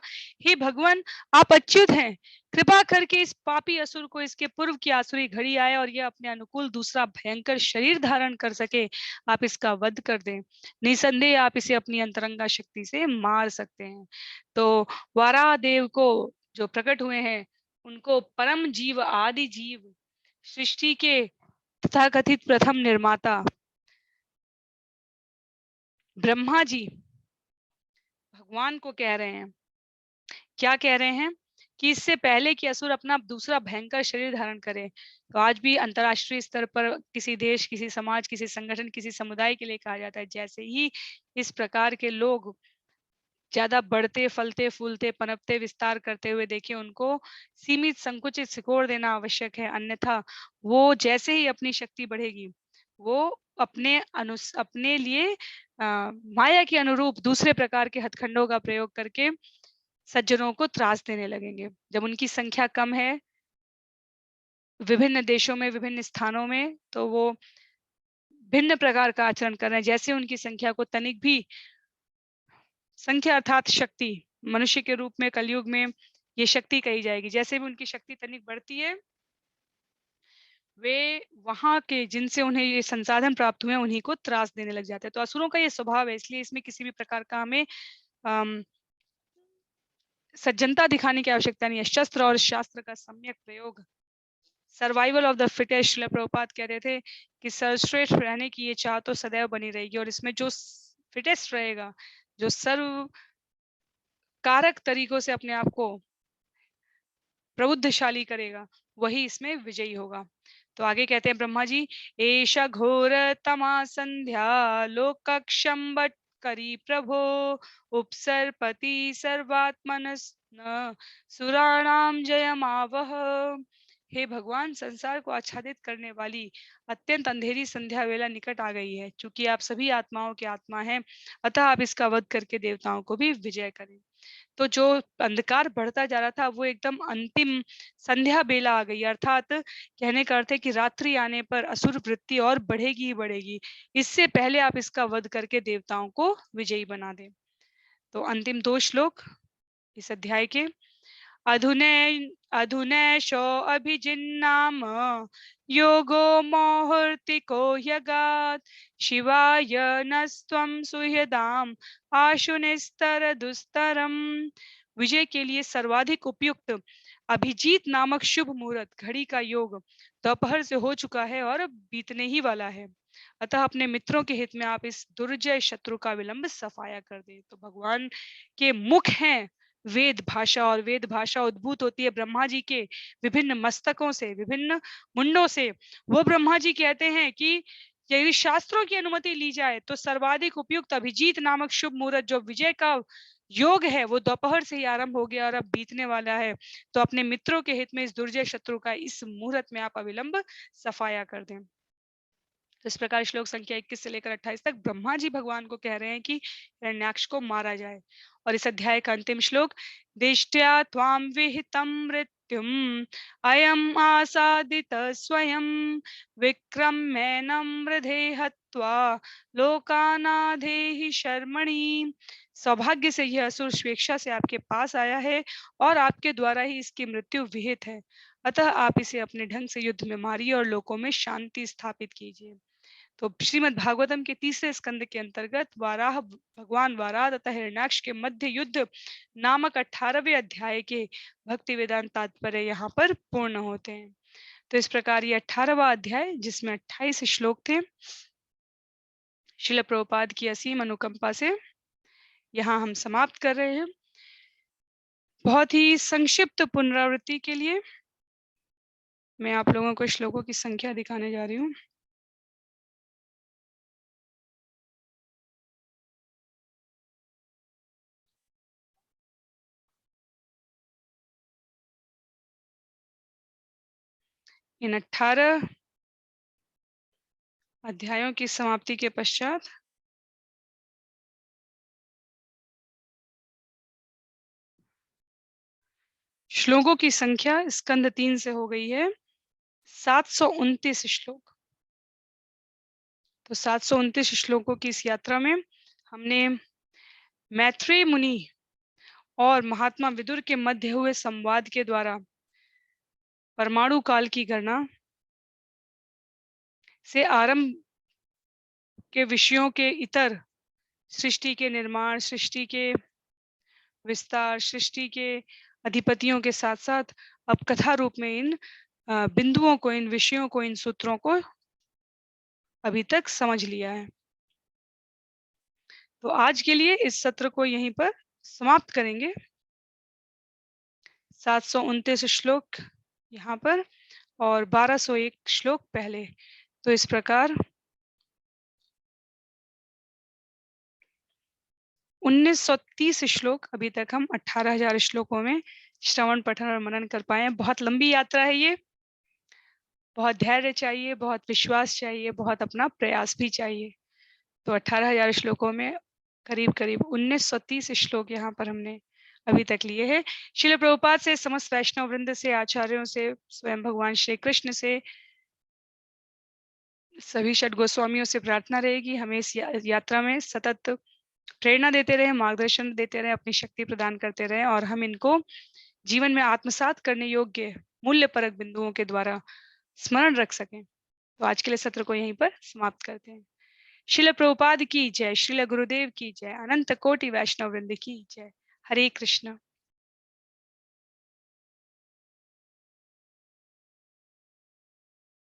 हे भगवान, आप अच्युत हैं, कृपा करके इस पापी असुर को इसके पूर्व की आसुरी घड़ी आए और यह अपने अनुकूल दूसरा भयंकर शरीर धारण कर सके, आप इसका वध कर दें। निसंदेह आप इसे अपनी अंतरंगा शक्ति से मार सकते हैं। तो वाराह देव को जो प्रकट हुए हैं, उनको परम जीव, आदि जीव, सृष्टि के तथाकथित प्रथम निर्माता ब्रह्मा जी भगवान को कह रहे हैं, क्या कह रहे हैं कि इससे पहले कि असुर अपना दूसरा भयंकर शरीर धारण करे, तो आज भी अंतर्राष्ट्रीय स्तर पर किसी देश, किसी समाज, किसी संगठन, किसी समुदाय के लिए कहा जाता है, जैसे ही इस प्रकार के लोग ज्यादा बढ़ते, फलते, फूलते, पनपते, विस्तार करते हुए देखें, उनको सीमित, संकुचित, सिकोड़ देना आवश्यक है। अन्यथा वो जैसे ही अपनी शक्ति बढ़ेगी, वो अपने लिए माया के अनुरूप दूसरे प्रकार के हथकंडों का प्रयोग करके सज्जनों को त्रास देने लगेंगे। जब उनकी संख्या कम है विभिन्न देशों में, विभिन्न स्थानों में, तो वो भिन्न प्रकार का आचरण कर रहे हैं। जैसे उनकी संख्या को तनिक भी, संख्या अर्थात शक्ति, मनुष्य के रूप में कलयुग में ये शक्ति कही जाएगी, जैसे भी उनकी शक्ति तनिक बढ़ती है, वे वहाँ के जिनसे उन्हें ये संसाधन प्राप्त हुए हैं उन्हीं को त्रास देने लग जाते हैं। तो असुरों का ये स्वभाव है, इसलिए इसमें किसी भी प्रकार का हमें सज्जनता दिखाने की आवश्यकता नहीं है। शस्त्र और शास्त्र का सम्यक प्रयोग, survival of the fittest, Srila Prabhupada कहते थे कि सर्वश्रेष्ठ रहने की ये चाह तो सदैव बनी रहेगी, और इसमें जो फिटेस्ट रहेगा, जो सर्व कारक तरीकों से अपने आप को प्रबुद्धशाली करेगा, वही इसमें विजयी होगा। तो आगे कहते हैं ब्रह्मा जी, एषा घोर तमा संध्या लोकक्षम बट करी प्रभो उपसर्पति सर्वात्मनस न सुराणाम जयमावह। हे भगवान, संसार को आच्छादित करने वाली अत्यंत अंधेरी संध्या वेला निकट आ गई है। चूंकि आप सभी आत्माओं के आत्मा हैं, अतः आप इसका वध करके देवताओं को भी विजय करें। तो जो अंधकार बढ़ता जा रहा था, वो एकदम अंतिम संध्या बेला आ गई, अर्थात कहने का अर्थ है कि रात्रि आने पर असुर वृत्ति और बढ़ेगी ही बढ़ेगी। इससे पहले आप इसका वध करके देवताओं को विजयी बना दें। तो अंतिम 2 श्लोक इस अध्याय के, अधुनैषो अभिजिन्नाम योगो मोहर्तिको ह्यगात् शिवाय नस्त्वं सुहृदाम आशुनिस्तर दुस्तरम। विजय के लिए सर्वाधिक उपयुक्त अभिजीत नामक शुभ मुहूर्त घड़ी का योग दोपहर से हो चुका है और अब बीतने ही वाला है। अतः अपने मित्रों के हित में आप इस दुर्जय शत्रु का विलंब सफाया कर दें। तो भगवान के मुख हैं वेद भाषा, और वेद भाषा उद्भूत होती है ब्रह्मा जी के विभिन्न मस्तकों से, विभिन्न मुंडों से। वो ब्रह्मा जी कहते हैं कि यदि शास्त्रों की अनुमति ली जाए तो सर्वाधिक उपयुक्त अभिजीत नामक शुभ मुहूर्त जो विजय का योग है, वो दोपहर से ही आरंभ हो गया और अब बीतने वाला है। तो अपने मित्रों के हित में इस दुर्जय शत्रु का इस मुहूर्त में आप अविलंब सफाया कर दें। तो इस प्रकार श्लोक संख्या 21 से लेकर 28 तक ब्रह्मा जी भगवान को कह रहे हैं कि हिरण्याक्ष को मारा जाए। और इस अध्याय का अंतिम श्लोक, दिष्ट्या त्वाम विहितम मृत्युम अयम आसादित स्वयं विक्रम्यैनं मृधे हत्वा लोकानाधेहि शर्मणि। सौभाग्य से यह असुर स्वेच्छा से आपके पास आया है और आपके द्वारा ही इसकी मृत्यु विहित है। अतः आप इसे अपने ढंग से युद्ध में मारिए और लोकों में शांति स्थापित कीजिए। तो श्रीमद् भागवतम के 3 स्कंद के अंतर्गत वाराह भगवान वाराह तथा हिरण्याक्ष के मध्य युद्ध नामक 18वें अध्याय के भक्ति वेदांत तात्पर्य यहाँ पर पूर्ण होते हैं। तो इस प्रकार ये 18वां अध्याय, जिसमें 28 श्लोक थे, श्रील प्रभुपाद की असीम अनुकंपा से यहाँ हम समाप्त कर रहे हैं। बहुत ही संक्षिप्त पुनरावृत्ति के लिए मैं आप लोगों को श्लोकों की संख्या दिखाने जा रही हूँ। इन 18 अध्यायों की समाप्ति के पश्चात श्लोकों की संख्या स्कंद 3 से हो गई है 729 श्लोक। तो 729 श्लोकों की इस यात्रा में हमने मैत्रेय मुनि और महात्मा विदुर के मध्य हुए संवाद के द्वारा परमाणु काल की गणना से आरंभ के विषयों के इतर, सृष्टि के निर्माण, सृष्टि के विस्तार, सृष्टि के अधिपतियों के साथ साथ अब कथा रूप में इन बिंदुओं को, इन विषयों को, इन सूत्रों को अभी तक समझ लिया है। तो आज के लिए इस सत्र को यहीं पर समाप्त करेंगे। 729 श्लोक यहाँ पर और 1201 श्लोक पहले। तो इस प्रकार 1930 श्लोक अभी तक हम 18,000 श्लोकों में श्रवण पठन और मनन कर पाए हैं। बहुत लंबी यात्रा है ये, बहुत धैर्य चाहिए, बहुत विश्वास चाहिए, बहुत अपना प्रयास भी चाहिए। तो 18,000 श्लोकों में करीब करीब 1930 श्लोक यहाँ पर हमने अभी तक लिए हैं। श्रील प्रभुपाद से, समस्त वैष्णव वृंद से, आचार्यों से, स्वयं भगवान श्री कृष्ण से, सभी षट गोस्वामियों से प्रार्थना रहेगी हमें इस यात्रा में सतत प्रेरणा देते रहे, मार्गदर्शन देते रहे, अपनी शक्ति प्रदान करते रहे और हम इनको जीवन में आत्मसात करने योग्य मूल्य परक बिंदुओं के द्वारा स्मरण रख सकें। तो आज के लिए सत्र को यहीं पर समाप्त करते हैं। श्रील प्रभुपाद की जय, श्रील गुरुदेव की जय, अनंत कोटि वैष्णव वृंद की जय। हरे कृष्ण।